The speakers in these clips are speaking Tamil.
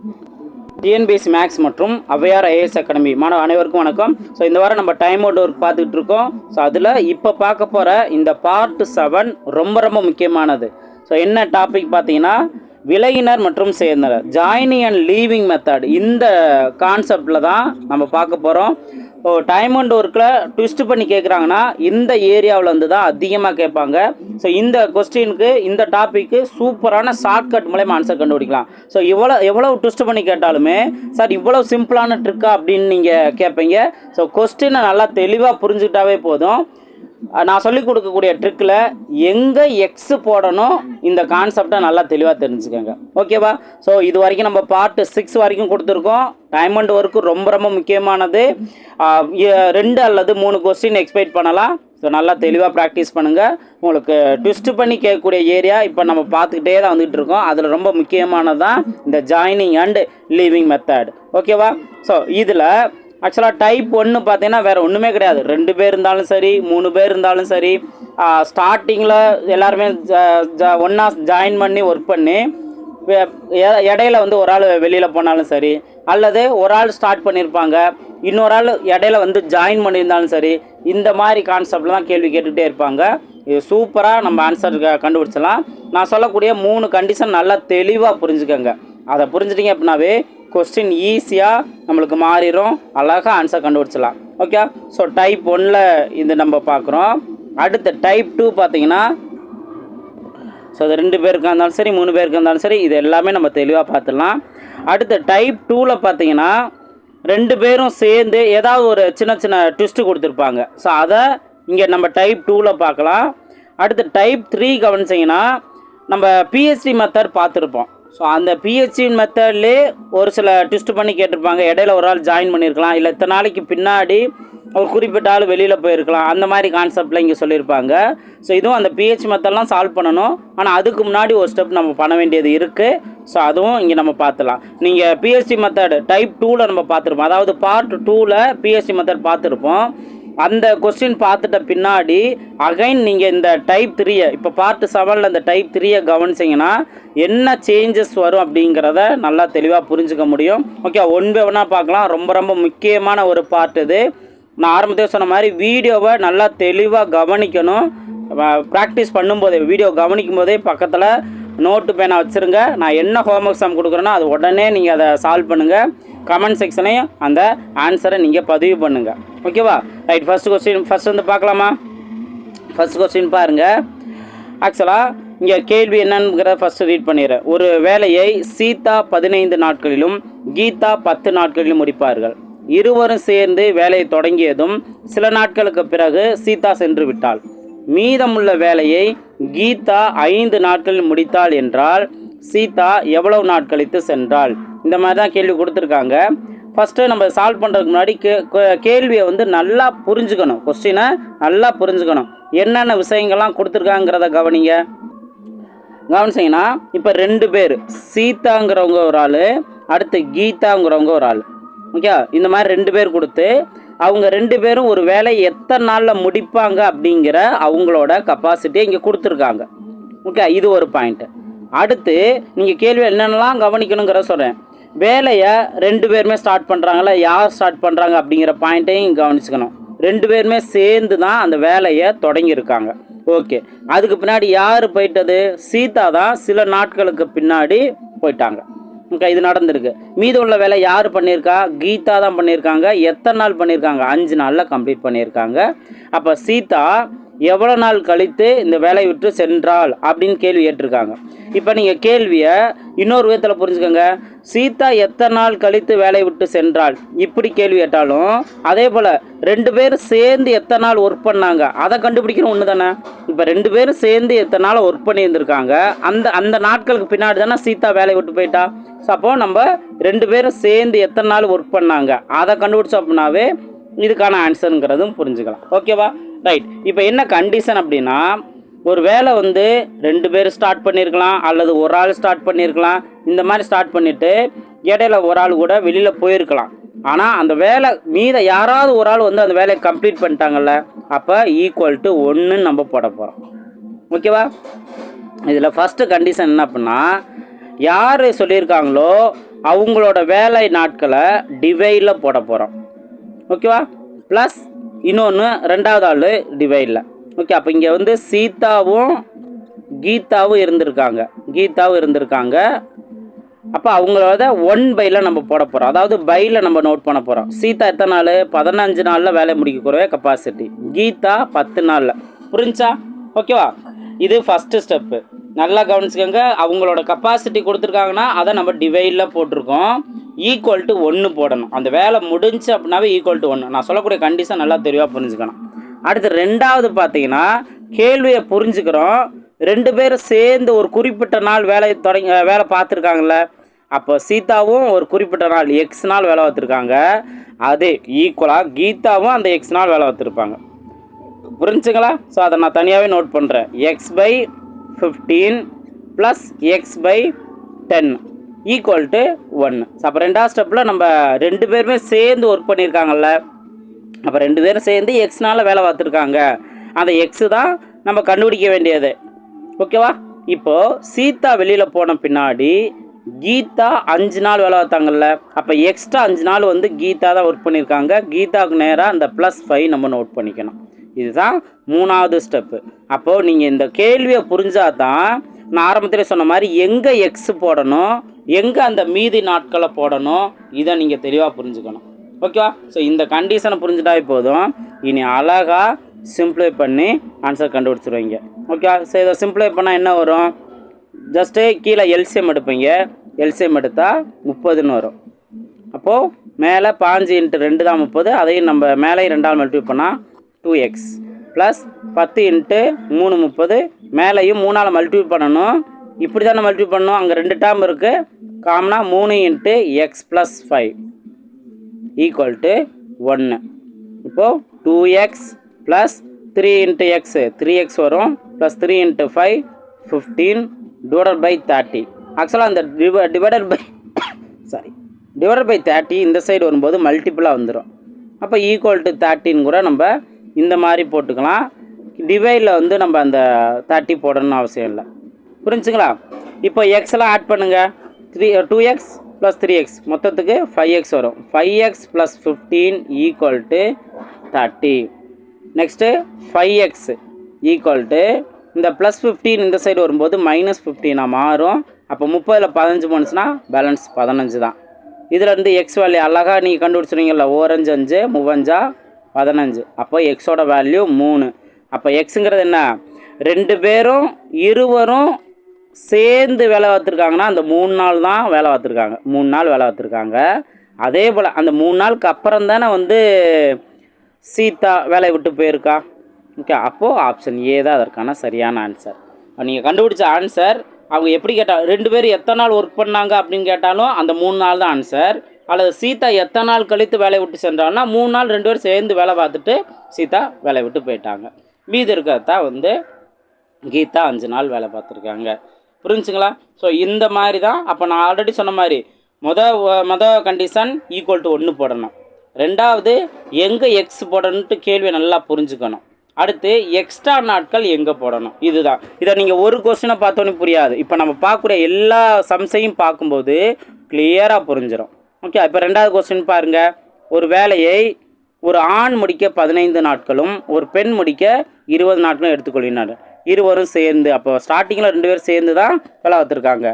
டிஎன்பிஎஸ்சி மேக்ஸ் மற்றும் ஔவையார் ஐஏஎஸ் அகாடமி மாணவ அனைவருக்கும் வணக்கம். ஸோ இந்த வாரம் நம்ம டைம் அவுட் ஒர்க் பார்த்துக்கிட்டு இருக்கோம். ஸோ அதில் இப்போ பார்க்க போகிற இந்த பார்ட் 7 ரொம்ப ரொம்ப முக்கியமானது. ஸோ என்ன டாபிக் பார்த்தீங்கன்னா விலையினர் மற்றும் சேர்ந்தனர், ஜாயினிங் அண்ட் லீவிங் மெத்தட். இந்த கான்செப்டில் தான் நம்ம பார்க்க போகிறோம். ஸோ டைம் அண்ட் ஒர்க்கில் ட்விஸ்ட் பண்ணி கேட்குறாங்கன்னா இந்த ஏரியாவில் வந்து தான் அதிகமாக கேட்பாங்க. ஸோ இந்த கொஸ்டினுக்கு இந்த டாப்பிக்கு சூப்பரான ஷார்ட்கட் மூலயமா ஆன்சர் கண்டுபிடிக்கலாம். ஸோ எவ்வளோ ட்விஸ்ட் பண்ணி கேட்டாலுமே சார் இவ்வளோ சிம்பிளான ட்ரிக்கா அப்படின்னு நீங்கள் கேட்பீங்க. ஸோ கொஸ்டினை நல்லா தெளிவாக புரிஞ்சுக்கிட்டாவே போதும். நான் சொல்லிக் கொடுக்கக்கூடிய ட்ரிக்கில் எங்கே எக்ஸ் போடணும் இந்த கான்செப்டை நல்லா தெளிவாக தெரிஞ்சுக்கோங்க. ஓகேவா? ஸோ இது வரைக்கும் நம்ம பார்ட் 6 வரைக்கும் கொடுத்துருக்கோம். டைம் அண்ட் ஒர்க்கு ரொம்ப ரொம்ப முக்கியமானது. 2 அல்லது 3 கொஸ்டின் எக்ஸ்பெக்ட் பண்ணலாம். ஸோ நல்லா தெளிவாக ப்ராக்டிஸ் பண்ணுங்கள். உங்களுக்கு ட்விஸ்ட் பண்ணி கேட்கக்கூடிய ஏரியா இப்போ நம்ம பார்த்துக்கிட்டே தான் வந்துகிட்டு இருக்கோம். அதில் ரொம்ப முக்கியமானது தான் இந்த ஜாயினிங் அண்ட் லீவிங் மெத்தட். ஓகேவா? ஸோ இதில் ஆக்சுவலாக டைப் 1 பார்த்தீங்கன்னா வேறு ஒன்றுமே கிடையாது. 2 பேர் இருந்தாலும் சரி, 3 பேர் இருந்தாலும் சரி, ஸ்டார்டிங்கில் எல்லாருமே ஒன்றா ஜாயின் பண்ணி ஒர்க் பண்ணி இடையில வந்து ஒரு ஆள் வெளியில் போனாலும் சரி, அல்லது ஒரு ஆள் ஸ்டார்ட் பண்ணியிருப்பாங்க, இன்னொரு ஆள் இடையில வந்து ஜாயின் பண்ணியிருந்தாலும் சரி, இந்த மாதிரி கான்செப்டில் தான் கேள்வி கேட்டுகிட்டே இருப்பாங்க. இது சூப்பராக நம்ம ஆன்சர் கண்டுபிடிச்சலாம். நான் சொல்லக்கூடிய 3 கண்டிஷன் நல்லா தெளிவாக புரிஞ்சுக்கோங்க. அதை புரிஞ்சுட்டிங்க அப்படின்னாவே கொஸ்டின் ஈஸியாக நம்மளுக்கு மாறிடும், அழகாக ஆன்சர் கண்டுபிடிச்சலாம். ஓகே? ஸோ டைப் 1ல் இது நம்ம பார்க்குறோம். அடுத்த டைப் 2 பார்த்தீங்கன்னா ஸோ அது 2 பேருக்கு இருந்தாலும் சரி, 3 பேருக்கு இருந்தாலும் சரி, இது எல்லாமே நம்ம தெளிவாக பார்த்துடலாம். அடுத்த டைப் 2ல் பார்த்தீங்கன்னா 2 பேரும் சேர்ந்து ஏதாவது ஒரு சின்ன சின்ன ட்விஸ்ட்டு கொடுத்துருப்பாங்க. ஸோ அதை இங்கே நம்ம டைப் 2ல் பார்க்கலாம். அடுத்து டைப் 3 கவனிச்சிங்கன்னா நம்ம பிஹெச்டி மெத்தட் பார்த்துருப்போம். ஸோ அந்த பிஹெச்டி மெத்தட்லேயே ஒரு சில ட்விஸ்ட் பண்ணி கேட்டிருப்பாங்க. இடையில ஒரு ஆள் ஜாயின் பண்ணியிருக்கலாம், இல்லை இத்தனை நாளைக்கு பின்னாடி ஒரு குறிப்பிட்ட ஆள் வெளியில் போயிருக்கலாம். அந்த மாதிரி கான்செப்டில் இங்கே சொல்லியிருப்பாங்க. ஸோ இதுவும் அந்த பிஹெச்டி மெத்தட்லாம் சால்வ் பண்ணணும். ஆனால் அதுக்கு முன்னாடி ஒரு ஸ்டெப் நம்ம பண்ண வேண்டியது இருக்குது. ஸோ அதுவும் இங்கே நம்ம பார்த்துலாம். நீங்கள் பிஹெச்டி மெத்தட் டைப் 2ல் நம்ம பார்த்துருப்போம். அதாவது பார்ட் 2ல் பிஹெச்டி மெத்தட் பார்த்துருப்போம். அந்த கொஸ்டின் பார்த்துட்ட பின்னாடி அகைன் நீங்கள் இந்த டைப் 3 இப்போ பார்ட் 7ல் இந்த டைப் 3 கவனிச்சிங்கன்னா என்ன சேஞ்சஸ் வரும் அப்படிங்கிறத நல்லா தெளிவாக புரிஞ்சுக்க முடியும். ஓகே, ஒன் பை ஒன்னாக பார்க்கலாம். ரொம்ப ரொம்ப முக்கியமான ஒரு பார்ட் இது. நான் ஆரம்பத்தில் சொன்ன மாதிரி வீடியோவை நல்லா தெளிவாக கவனிக்கணும். ப்ராக்டிஸ் பண்ணும்போதே, வீடியோ கவனிக்கும் போதே பக்கத்தில் நோட்டு பேனா வச்சுருங்க. நான் என்ன ஹோம்ஒர்க் சம் கொடுக்குறேன்னா அது உடனே நீங்கள் அதை சால்வ் பண்ணுங்கள். கமெண்ட் செக்ஷனையும் அந்த ஆன்சரை நீங்கள் பதிவு பண்ணுங்கள். ஓகேவா? ரைட், ஃபஸ்ட் வந்து பார்க்கலாமா? ஃபஸ்ட் கொஸ்டின் பாருங்கள். ஆக்சுவலாக இங்கே கேள்வி என்னங்கிறத ஃபஸ்ட்டு ரீட் பண்ணிடுறேன். ஒரு வேலையை சீதா 15 நாட்களிலும் கீதா 10 நாட்களிலும் முடிப்பார்கள். இருவரும் சேர்ந்து வேலையை தொடங்கியதும் சில நாட்களுக்கு பிறகு சீதா சென்று விட்டாள். மீதமுள்ள வேலையை கீதா 5 நாட்களில் முடித்தாள் என்றால் சீதா எவ்வளவு நாட் கழித்து சென்றாள்? இந்த மாதிரி தான் கேள்வி கொடுத்துருக்காங்க. ஃபஸ்ட்டு நம்ம சால்வ் பண்ணுறதுக்கு முன்னாடி கேள்வியை வந்து நல்லா புரிஞ்சுக்கணும். கொஸ்டினை நல்லா புரிஞ்சுக்கணும். என்னென்ன விஷயங்கள்லாம் கொடுத்துருக்காங்கிறத கவனிச்சிங்கன்னா இப்போ 2 பேர், சீதாங்கிறவங்க ஒரு ஆள், அடுத்து கீதாங்கிறவங்க ஒரு ஆள். ஓகே, இந்த மாதிரி 2 பேர் கொடுத்து அவங்க 2 பேரும் ஒரு வேலை எத்தனை நாளில் முடிப்பாங்க அப்படிங்கிற அவங்களோட கெப்பாசிட்டியை இங்கே கொடுத்துருக்காங்க. ஓகே, இது ஒரு பாயிண்ட்டு. அடுத்து நீங்கள் கேள்வி என்னென்னலாம் கவனிக்கணுங்கிற சொல்கிறேன். வேலையை 2 பேருமே ஸ்டார்ட் பண்ணுறாங்களா, யார் ஸ்டார்ட் பண்ணுறாங்க அப்படிங்கிற பாயிண்ட்டையும் கவனிச்சுக்கணும். 2 பேருமே சேர்ந்து தான் அந்த வேலையை தொடங்கியிருக்காங்க. ஓகே, அதுக்கு பின்னாடி யார் போயிட்டது? சீதா தான் சில நாட்களுக்கு பின்னாடி போயிட்டாங்க. ஓகே, இது நடந்திருக்கு. மீது உள்ள வேலை யார் பண்ணியிருக்கா? கீதா தான் பண்ணியிருக்காங்க. எத்தனை நாள் பண்ணியிருக்காங்க? 5 நாளில் கம்ப்ளீட் பண்ணியிருக்காங்க. அப்போ சீதா எவ்வளோ நாள் கழித்து இந்த வேலையை விட்டு சென்றாள் அப்படின்னு கேள்வி கேட்டிருக்காங்க. இப்போ நீங்கள் கேள்வியை இன்னொரு விதத்தில் புரிஞ்சுக்கோங்க. சீதா எத்தனை நாள் கழித்து வேலையை விட்டு சென்றாள் இப்படி கேள்வி கேட்டாலும், அதே போல் 2 பேரும் சேர்ந்து எத்தனை நாள் ஒர்க் பண்ணாங்க அதை கண்டுபிடிக்கணும் ஒன்று தானே. இப்போ 2 பேரும் சேர்ந்து எத்தனை நாள் ஒர்க் பண்ணியிருந்திருக்காங்க, அந்த நாட்களுக்கு பின்னாடி தானே சீதா வேலையை விட்டு போயிட்டா. ஸோ அப்போது நம்ம 2 பேரும் சேர்ந்து எத்தனை நாள் ஒர்க் பண்ணாங்க அதை கண்டுபிடிச்சோம் அப்படின்னாவே இதுக்கான ஆன்சருங்கிறதும் புரிஞ்சுக்கலாம். ஓகேவா? ரைட், இப்போ என்ன கண்டிஷன் அப்படின்னா, ஒரு வேலை வந்து 2 பேர் ஸ்டார்ட் பண்ணியிருக்கலாம், அல்லது ஒரு ஆள் ஸ்டார்ட் பண்ணியிருக்கலாம். இந்த மாதிரி ஸ்டார்ட் பண்ணிவிட்டு இடையில ஒரு ஆள் கூட வெளியில் போயிருக்கலாம். ஆனால் அந்த வேலை மீத யாராவது ஒரு ஆள் வந்து அந்த வேலையை கம்ப்ளீட் பண்ணிட்டாங்கல்ல, அப்போ ஈக்குவல் டு 1ன்னு நம்ம போட போகிறோம். ஓகேவா? இதில் ஃபஸ்ட்டு கண்டிஷன் என்ன அப்படின்னா, யார் சொல்லியிருக்காங்களோ அவங்களோட வேலை நாட்களை டிவைடில் போட போகிறோம். ஓகேவா? ப்ளஸ் இன்னொன்று ரெண்டாவது ஆள் டிவைடில். ஓகே, அப்போ இங்கே வந்து சீதாவும் கீதாவும் இருந்திருக்காங்க. அப்போ அவங்களோட 1/ல நம்ம போட போகிறோம். அதாவது பையில் நம்ம நோட் பண்ண போகிறோம். சீதா எத்தனை நாள்? 15 நாளில் வேலை முடிக்கக்கூடிய கெப்பாசிட்டி. கீதா 10 நாளில். புரிஞ்சா? ஓகேவா? இது ஃபஸ்ட்டு ஸ்டெப்பு. நல்லா கவனிச்சுக்கோங்க. அவங்களோட கெப்பாசிட்டி கொடுத்துருக்காங்கன்னா அதை நம்ம டிவைடில் போட்டிருக்கோம். ஈக்குவல் டு 1 போடணும். அந்த வேலை முடிஞ்சு அப்படின்னாவே ஈக்குவல் டு 1. நான் சொல்லக்கூடிய கண்டிஷன் நல்லா தெளிவாக புரிஞ்சுக்கணும். அடுத்து ரெண்டாவது பார்த்தீங்கன்னா கேள்வியை புரிஞ்சுக்கிறோம். 2 பேரும் சேர்ந்து ஒரு குறிப்பிட்ட நாள் வேலை பார்த்துருக்காங்கல்ல. அப்போ சீதாவும் ஒரு குறிப்பிட்ட நாள் எக்ஸ் நாள் வேலை பார்த்துருக்காங்க. அதே ஈக்குவலாக கீதாவும் அந்த எக்ஸ் நாள் வேலை பார்த்துருப்பாங்க. புரிஞ்சுங்களா? ஸோ அதை நான் தனியாகவே நோட் பண்ணுறேன். x/15 plus x/10 equal to 1. So அப்போ ரெண்டாவது ஸ்டெப்பில் நம்ம 2 பேருமே சேர்ந்து ஒர்க் பண்ணியிருக்காங்கல்ல. அப்போ 2 பேரும் சேர்ந்து எக்ஸ்னால் வேலை பார்த்துருக்காங்க. அந்த எக்ஸு தான் நம்ம கண்டுபிடிக்க வேண்டியது. ஓகேவா? இப்போது சீதா வெளியில் போன பின்னாடி கீதா 5 நாள் வேலை பார்த்தாங்கல்ல. அப்போ எக்ஸ்ட்ரா 5 நாள் வந்து கீதா தான் ஒர்க் பண்ணியிருக்காங்க. கீதாவுக்கு நேராக அந்த +5 நம்ம நோட் பண்ணிக்கணும். இதுதான் 3வது ஸ்டெப்பு. அப்போது நீங்கள் இந்த கேள்வியை புரிஞ்சால் தான் நான் ஆரம்பத்தில் சொன்ன மாதிரி எங்கே எக்ஸ் போடணும், எங்கே அந்த மீதி நாட்களை போடணும், இதை நீங்கள் தெளிவாக புரிஞ்சுக்கணும். ஓகேவா? ஸோ இந்த கண்டிஷனை புரிஞ்சுட்டாவே போதும். இனி அழகாக சிம்ப்ளை பண்ணி ஆன்சர் கண்டுபிடிச்சிருவீங்க. ஓகே, ஸோ இதை சிம்ப்ளை பண்ணால் என்ன வரும்? ஜஸ்ட்டு கீழே எல்சிஎம் எடுப்பீங்க. எல்சிஎம் எடுத்தால் 30ன்னு வரும். அப்போது மேலே 5 × 2 தான் 30. அதையும் நம்ம மேலே 2ஆல் மல்டிப்ளை பண்ணால் 2x ப்ளஸ் 10 × 3 30. மேலேயும் 3ஆல் மல்டிப்ளை பண்ணணும். இப்படி தானே மல்டிப்ளை பண்ணணும். அங்கே 2 டேர்ம் இருக்குது. காமனாக 3 × x + 5 ஈக்குவல் டு 1. இப்போது 2x ப்ளஸ் 3 × x 3x வரும். ப்ளஸ் 3 × 5 15 /30. ஆக்சுவலாக அந்த டிவைடட் பை 30 இந்த சைடு வரும்போது மல்டிப்புளாக வந்துடும். அப்போ ஈக்குவல் டு 13 கூட நம்ம இந்த மாதிரி போட்டுக்கலாம். டிவைடில் வந்து நம்ம அந்த 30 போடணும்னு அவசியம் இல்லை. புரிஞ்சுங்களா? இப்போ எக்ஸ்லாம் ஆட் பண்ணுங்கள். 2x ப்ளஸ் 3x மொத்தத்துக்கு 5x வரும். 5x plus 15 equal to 30. Next 5x equal to இந்த ப்ளஸ் 15 இந்த சைடு வரும்போது -15 மாறும். அப்போ 30ல் 15 போனுச்சுன்னா பேலன்ஸ் 15 தான். இதில் இருந்து எக்ஸ் வேல்யூ அழகாக நீங்கள் கண்டுபிடிச்சிருவீங்களா? 4 5 5 3 15. அப்போ எக்ஸோட வேல்யூ 3. அப்போ எக்ஸுங்கிறது என்ன? 2 பேரும் இருவரும் சேர்ந்து வேலை பார்த்துருக்காங்கன்னா அந்த 3 நாள் தான் வேலை பார்த்துருக்காங்க. 3 நாள் வேலை பார்த்துருக்காங்க. அதே போல் அந்த 3 நாளுக்கு அப்புறம் தானே வந்து சீதா வேலையை விட்டு போயிருக்கா. ஓகே, அப்போது ஆப்ஷன் ஏ தான் அதற்கான சரியான ஆன்சர். நீங்கள் கண்டுபிடிச்ச ஆன்சர் அவங்க எப்படி கேட்டால் 2 பேர் எத்தனை நாள் ஒர்க் பண்ணாங்க அப்படின்னு கேட்டாலும் அந்த 3 நாள் தான் ஆன்சர். அல்லது சீதா எத்தனை நாள் கழித்து வேலையை விட்டு சென்றாங்கன்னா 3 நாள் 2 பேர் சேர்ந்து வேலை பார்த்துட்டு சீதா வேலையை விட்டு போயிட்டாங்க. மீதி இருக்கிறதா வந்து கீதா 5 நாள் வேலை பார்த்துருக்காங்க. புரிஞ்சுங்களா? ஸோ இந்த மாதிரி தான். அப்போ நான் ஆல்ரெடி சொன்ன மாதிரி மொதல் கண்டிஷன் ஈக்குவல் டு 1 போடணும். ரெண்டாவது எங்கே எக்ஸ் போடணுன்ட்டு கேள்வியை நல்லா புரிஞ்சுக்கணும். அடுத்து எக்ஸ்ட்ரா நாட்கள் எங்கே போடணும், இதுதான். இதை நீங்கள் ஒரு கொஸ்டினை பார்த்தோன்னே புரியாது. இப்போ நம்ம பார்க்கக்கூடிய எல்லா சம்ஸையும் பார்க்கும்போது கிளியராக புரிஞ்சிடும். ஓகே, இப்போ ரெண்டாவது கொஸ்டின் பாருங்கள். ஒரு வேலையை ஒரு ஆண் முடிக்க 15 நாட்களும் ஒரு பெண் முடிக்க 20 நாட்களும் எடுத்துக்கொள்ளினார். இருவரும் சேர்ந்து, அப்போ ஸ்டார்டிங்கில் 2 பேர் சேர்ந்து தான் வேலை பார்த்துருக்காங்க.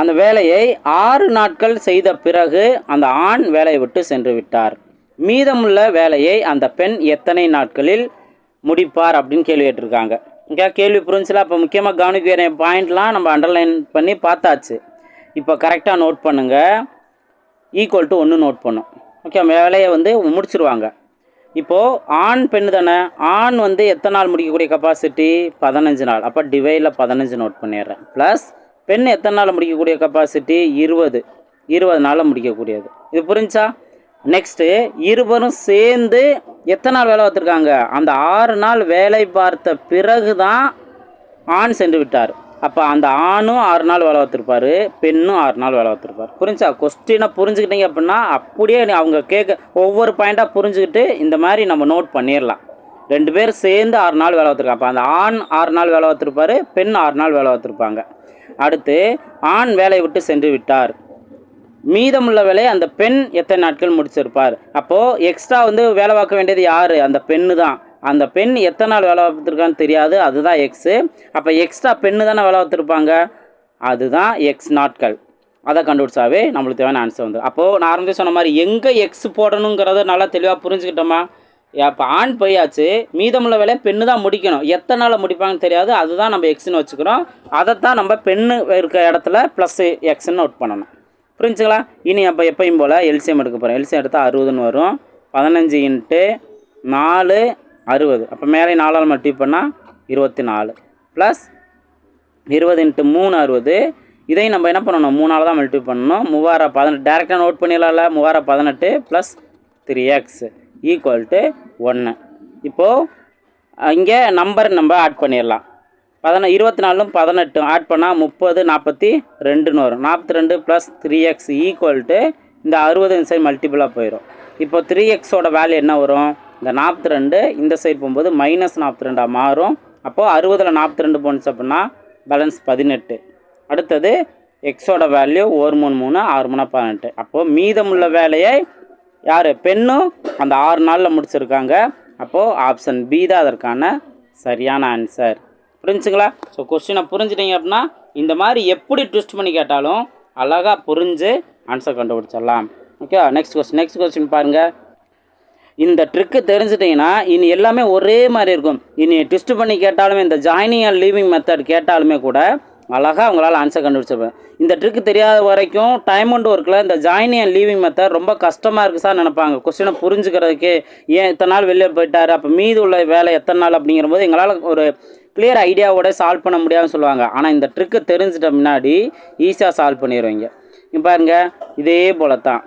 அந்த வேலையை 6 நாட்கள் செய்த பிறகு அந்த ஆண் வேலையை விட்டு சென்று விட்டார். மீதமுள்ள வேலையை அந்த பெண் எத்தனை நாட்களில் முடிப்பார் அப்படின்னு கேள்வி கேட்டிருக்காங்க. ஓகே, கேள்வி புரிஞ்சுல? அப்போ முக்கியமாக கவனிக்க வேண்டிய பாயிண்ட்லாம் நம்ம அண்டர்லைன் பண்ணி பார்த்தாச்சு. இப்போ கரெக்டாக நோட் பண்ணுங்கள். ஈக்குவல் டு 1 நோட் பண்ணும். ஓகே, வேலையை வந்து முடிச்சிருவாங்க. இப்போது ஆண் பெண்ணு தானே. ஆண் வந்து எத்தனை நாள் முடிக்கக்கூடிய கெப்பாசிட்டி? 15 நாள். அப்போ டிவைடில் 15 நோட் பண்ணிடுறேன். ப்ளஸ் பெண் எத்தனை நாள் முடிக்கக்கூடிய கெப்பாசிட்டி? 20 நாளில் முடிக்கக்கூடியது. இது புரிஞ்சா? நெக்ஸ்ட்டு இருவரும் சேர்ந்து எத்தனை நாள் வேலை பார்த்துருக்காங்க? அந்த 6 நாள் வேலை பார்த்த பிறகு தான் ஆண் சென்று விட்டார். அப்போ அந்த ஆணும் 6 நாள் வேலை பார்த்துருப்பார், பெண்ணும் 6 நாள் வேலை பார்த்துருப்பார். புரிஞ்சா? கொஸ்டினை புரிஞ்சுக்கிட்டீங்க அப்படின்னா அப்படியே அவங்க கேட்க ஒவ்வொரு பாயிண்ட்டாக புரிஞ்சுக்கிட்டு இந்த மாதிரி நம்ம நோட் பண்ணிடலாம். 2 பேர் சேர்ந்து 6 நாள் வேலை பார்த்துருக்காங்க. அப்போ அந்த ஆண் 6 நாள் வேலை பார்த்துருப்பார், பெண் 6 நாள் வேலை பார்த்துருப்பாங்க. அடுத்து ஆண் வேலையை விட்டு சென்று விட்டார். மீதமுள்ள வேலையை அந்த பெண் எத்தனை நாட்கள் முடிச்சிருப்பார். அப்போது எக்ஸ்ட்ரா வந்து வேலை பார்க்க வேண்டியது யார்? அந்த பெண்ணு தான். அந்த பெண் எத்தனை நாள் வேலை பார்த்துருக்கான்னு தெரியாது, அதுதான் எக்ஸு. அப்போ எக்ஸ்ட்ரா பெண்ணு தானே வேலை பார்த்துருப்பாங்க, அதுதான் எக்ஸ் நாட்கள். அதை கண்டுபிடிச்சாவே நம்மளுக்கு தேவையான ஆன்சர் வந்து. அப்போது நான் ஆரம்பி சொன்ன மாதிரி எங்கே எக்ஸ் போடணுங்கிறத நல்லா தெளிவாக புரிஞ்சுக்கிட்டோமா? இப்போ ஆண் போயாச்சு, மீதமுள்ள வேலையை பெண்ணு தான் முடிக்கணும். எத்தனை நாளில் முடிப்பாங்கன்னு தெரியாது, அதுதான் நம்ம எக்ஸ்ன்னு வச்சுக்கிறோம். அதைத்தான் நம்ம பெண்ணு இருக்க இடத்துல ப்ளஸ் எக்ஸ்ன்னு நோட் பண்ணணும். புரிஞ்சுங்களா? இனி அப்போ எப்பயும் போல் எல்சிஎம் எடுக்க போகிறோம். எல்சிஎம் எடுத்தால் 60ன்னு வரும். 15 × 4 60. அப்போ மேலே 4ஆல் மல்டிப்ளை பண்ணால் 24 ப்ளஸ் 20 × 3 60. இதையும் நம்ம என்ன பண்ணணும், 3ஆல் தான் மல்டிப்ளை பண்ணணும். 3 18. டேரெக்டாக நோட் பண்ணிடலாம்ல. 3 18 plus 3x = 1. இப்போது இங்கே நம்பர் நம்ம ஆட் பண்ணிடலாம். 24ம் 18 ஆட் பண்ணால் 30 42ன்னு வரும். 42 ப்ளஸ் 3x = இந்த 60 இந்த சைடு மல்டிபிளாக போயிடும். இப்போ 3xோட வேல்யூ என்ன வரும்? இந்த 42 இந்த சைடு போகும்போது -42 மாறும். அப்போது 60ல் 42 போணுச்சு அப்படின்னா பேலன்ஸ் 18. அடுத்தது எக்ஸோட வேல்யூ 1 3 3 6 3 18. அப்போது மீதமுள்ள வேலையை யார்? பெண்ணும் அந்த 6 நாளில் முடிச்சிருக்காங்க. அப்போது ஆப்ஷன் பி தான் அதற்கான சரியான ஆன்சர். புரிஞ்சுங்களா? ஸோ கொஸ்டினை புரிஞ்சுட்டிங்க அப்படின்னா இந்த மாதிரி எப்படி ட்விஸ்ட் பண்ணி கேட்டாலும் அழகாக புரிஞ்சு ஆன்சர் கண்டுபிடிச்சிடலாம். ஓகே, நெக்ஸ்ட் கொஸ்டின் பாருங்கள். இந்த ட்ரிக்கு தெரிஞ்சிட்டிங்கன்னா இனி எல்லாமே ஒரே மாதிரி இருக்கும். இனி ட்விஸ்ட் பண்ணி கேட்டாலுமே, இந்த ஜாயினிங் அண்ட் லீவிங் மெத்தட் கேட்டாலுமே கூட அழகாக அவங்களால ஆன்சர் கண்டுபிடிச்சிருப்பேன். இந்த ட்ரிக்கு தெரியாத வரைக்கும் டைம் அண்ட் ஒர்க்கில் இந்த ஜாயினிங் அண்ட் லீவிங் மெத்தட் ரொம்ப கஷ்டமாக இருக்குது சார் நினைப்பாங்க. கொஸ்டினை புரிஞ்சுக்கிறதுக்கு ஏன் இத்தனை நாள் வெளியே போயிட்டார், அப்போ மீது உள்ள வேலை எத்தனை நாள் அப்படிங்கிற போது எங்களால் ஒரு கிளியர் ஐடியாவோட சால்வ் பண்ண முடியாதுன்னு சொல்லுவாங்க. ஆனால் இந்த ட்ரிக்கு தெரிஞ்சிட்ட முன்னாடி ஈஸியாக சால்வ் பண்ணிடுவீங்க. இப்போ பாருங்க, இதே போல தான்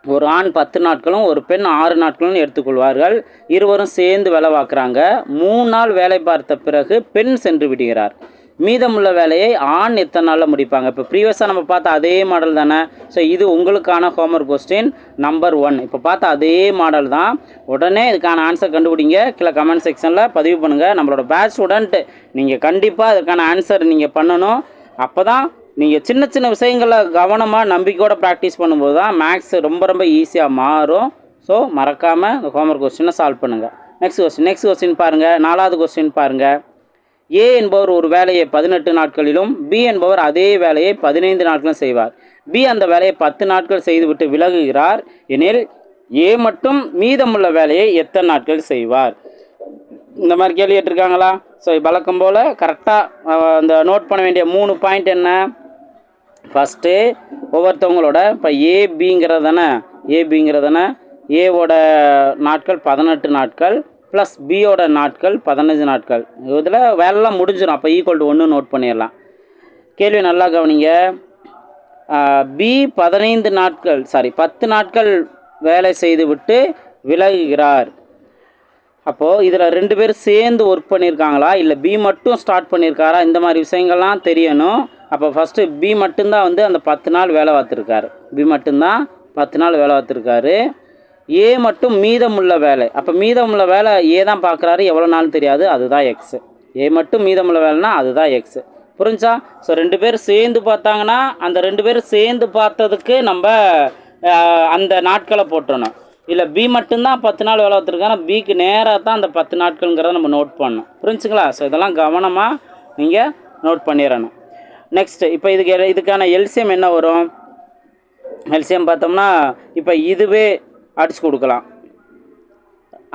ஒரு ஆண் 10 நாட்களும் ஒரு பெண் 6 நாட்களும் எடுத்துக்கொள்வார்கள். இருவரும் சேர்ந்து வேலை பார்க்குறாங்க. 3 நாள் வேலை பார்த்த பிறகு பெண் சென்று விடுகிறார். மீதமுள்ள வேலையை ஆண் எத்தனை நாளில் முடிப்பாங்க? இப்போ ப்ரீவியஸாக நம்ம பார்த்த அதே மாடல் தானே. ஸோ இது உங்களுக்கான ஹோம்ஒர்க் கொஸ்டின் நம்பர் 1. இப்போ பார்த்த அதே மாடல் தான். உடனே இதுக்கான ஆன்சர் கண்டுபிடிங்க. கீழே கமெண்ட் செக்ஷனில் பதிவு பண்ணுங்கள். நம்மளோட பேட்ச் ஸ்டூடெண்ட் நீங்கள் கண்டிப்பாக இதுக்கான ஆன்சர் நீங்கள் பண்ணணும். அப்போ தான் நீங்கள் சின்ன சின்ன விஷயங்களை கவனமாக நம்பிக்கையோடு ப்ராக்டிஸ் பண்ணும்போது தான் மேக்ஸ் ரொம்ப ரொம்ப ஈஸியாக மாறும். ஸோ மறக்காமல் இந்த ஹோம்ஒர்க் கொஸ்டினை சால்வ் பண்ணுங்கள். நெக்ஸ்ட் கொஸ்டின் பாருங்கள். 4வது கொஸ்டின் பாருங்கள். ஏ என்பவர் ஒரு வேலையை 18 நாட்களிலும் பி என்பவர் அதே வேலையை 15 நாட்களும் செய்வார். பி அந்த வேலையை 10 நாட்கள் செய்துவிட்டு விலகுகிறார் எனில் ஏ மட்டும் மீதமுள்ள வேலையை எத்தனை நாட்கள் செய்வார்? இந்த மாதிரி கேள்வி கேட்டிருக்காங்களா? ஸோ வழக்கம் போல் கரெக்டாக அந்த நோட் பண்ண வேண்டிய 3 பாயிண்ட் என்ன? ஃபஸ்ட்டு ஒவ்வொருத்தவங்களோட இப்போ ஏபிங்கிறதானே ஏவோட நாட்கள் 18 நாட்கள் ப்ளஸ் பியோட நாட்கள் 15 நாட்கள். இதில் வேலைலாம் முடிஞ்சிடும். அப்போ =1 நோட் பண்ணிடலாம். கேள்வி நல்லா கவனிங்க. பி 10 நாட்கள் வேலை செய்து விட்டு விலகுகிறார். அப்போது இதில் 2 பேர் சேர்ந்து ஒர்க் பண்ணியிருக்காங்களா, இல்லை பி மட்டும் ஸ்டார்ட் பண்ணியிருக்காரா, இந்த மாதிரி விஷயங்கள்லாம் தெரியணும். அப்போ ஃபஸ்ட்டு பி மட்டும்தான் வந்து அந்த 10 நாள் வேலை பார்த்துருக்காரு. பி மட்டும்தான் 10 நாள் வேலை பார்த்துருக்காரு. ஏ மட்டும் மீதமுள்ள வேலை. அப்போ மீதமுள்ள வேலை ஏ தான் பார்க்குறாரு, எவ்வளோ நாள் தெரியாது, அதுதான் எக்ஸு. ஏ மட்டும் மீதமுள்ள வேலைனா அதுதான் எக்ஸு. புரிஞ்சா? ஸோ 2 பேர் சேர்ந்து பார்த்தாங்கன்னா அந்த 2 பேர் சேர்ந்து பார்த்ததுக்கு நம்ம அந்த நாட்களை போட்டுறணும். இல்லை பி மட்டும்தான் 10 நாள் வேலை பார்த்துருக்காங்கன்னா பிக்கு நேராக தான் அந்த 10 நாட்கள்ங்கிறத நம்ம நோட் பண்ணணும். புரிஞ்சுங்களா? ஸோ இதெல்லாம் கவனமாக நீங்கள் நோட் பண்ணிடணும். நெக்ஸ்ட்டு இப்போ இதுக்கான எல்சிஎம் என்ன வரும்? எல்சிஎம் பார்த்தோம்னா இப்போ இதுவே அடிச்சு கொடுக்கலாம்.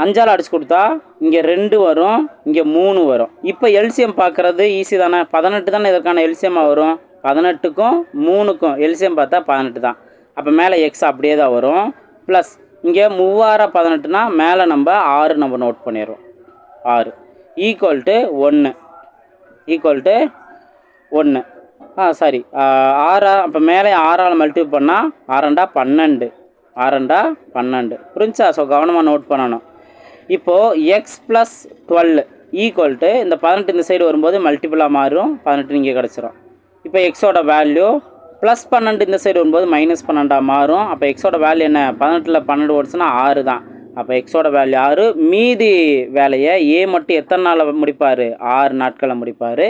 5ஆல் அடிச்சு கொடுத்தா இங்கே 2 வரும், இங்கே 3 வரும். இப்போ எல்சிஎம் பார்க்குறது ஈஸி தானே. 18 தானே இதற்கான எல்சிஎம்மாக வரும். 18க்கும் 3க்கும் எல்சிஎம் பார்த்தா 18 தான். அப்போ மேலே எக்ஸ் அப்படியே தான் வரும். ப்ளஸ் இங்கே 3 18னா மேலே நம்ம 6 நம்ம நோட் பண்ணிடுறோம். 6 = 1. சாரி 6 அப்போ மேலே 6ஆல் மல்டிப்ளை பண்ணால் 6 2 12. புரிஞ்சா? ஸோ கவனமாக நோட் பண்ணணும். இப்போது எக்ஸ் ப்ளஸ் 12 இந்த 18 இந்த சைடு வரும்போது மல்டிபிளாக மாறும். 18 இங்கே கிடச்சிரும். இப்போ எக்ஸோட வேல்யூ ப்ளஸ் 12 இந்த சைடு வரும்போது -12 மாறும். அப்போ எக்ஸோட வேல்யூ என்ன? 18ல் 12 ஓடுச்சுன்னா 6 தான். அப்போ எக்ஸோட வேல்யூ 6. மீதி வேலையை ஏ மட்டும் எத்தனை நாளில் முடிப்பார்? 6 நாட்களில் முடிப்பார்.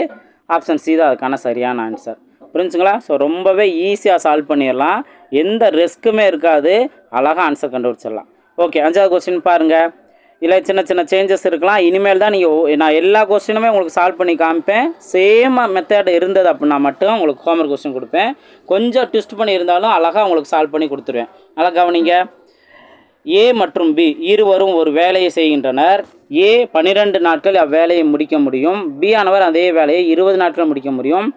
ஆப்ஷன் சி தான் அதுக்கான சரியான ஆன்சர். புரிஞ்சுங்களா? ஸோ ரொம்பவே ஈஸியாக சால்வ் பண்ணிடலாம், எந்த ரிஸ்க்குமே இருக்காது, அழகாக ஆன்சர் கண்டுபிடிச்சிடலாம். ஓகே, 5வது கொஸ்டின் பாருங்கள். இதில் சின்ன சின்ன சேஞ்சஸ் இருக்கலாம். இனிமேல் தான் நான் எல்லா கொஸ்டினுமே உங்களுக்கு சால்வ் பண்ணி காமிப்பேன். சேம் மெத்தட் இருந்தது அப்படின்னா மட்டும் உங்களுக்கு ஹோம்ஒர்க் கொஸ்டின் கொடுப்பேன். கொஞ்சம் ட்விஸ்ட் பண்ணி இருந்தாலும் அழகாக உங்களுக்கு சால்வ் பண்ணி கொடுத்துருவேன். நல்லா கவனிங்க. ஏ மற்றும் பி இருவரும் ஒரு வேலையை செய்கின்றனர். ஏ 12 நாட்கள் அவ்வேலையை முடிக்க முடியும். பி ஆனவர் அதே வேலையை 20 நாட்கள் முடிக்க முடியும்.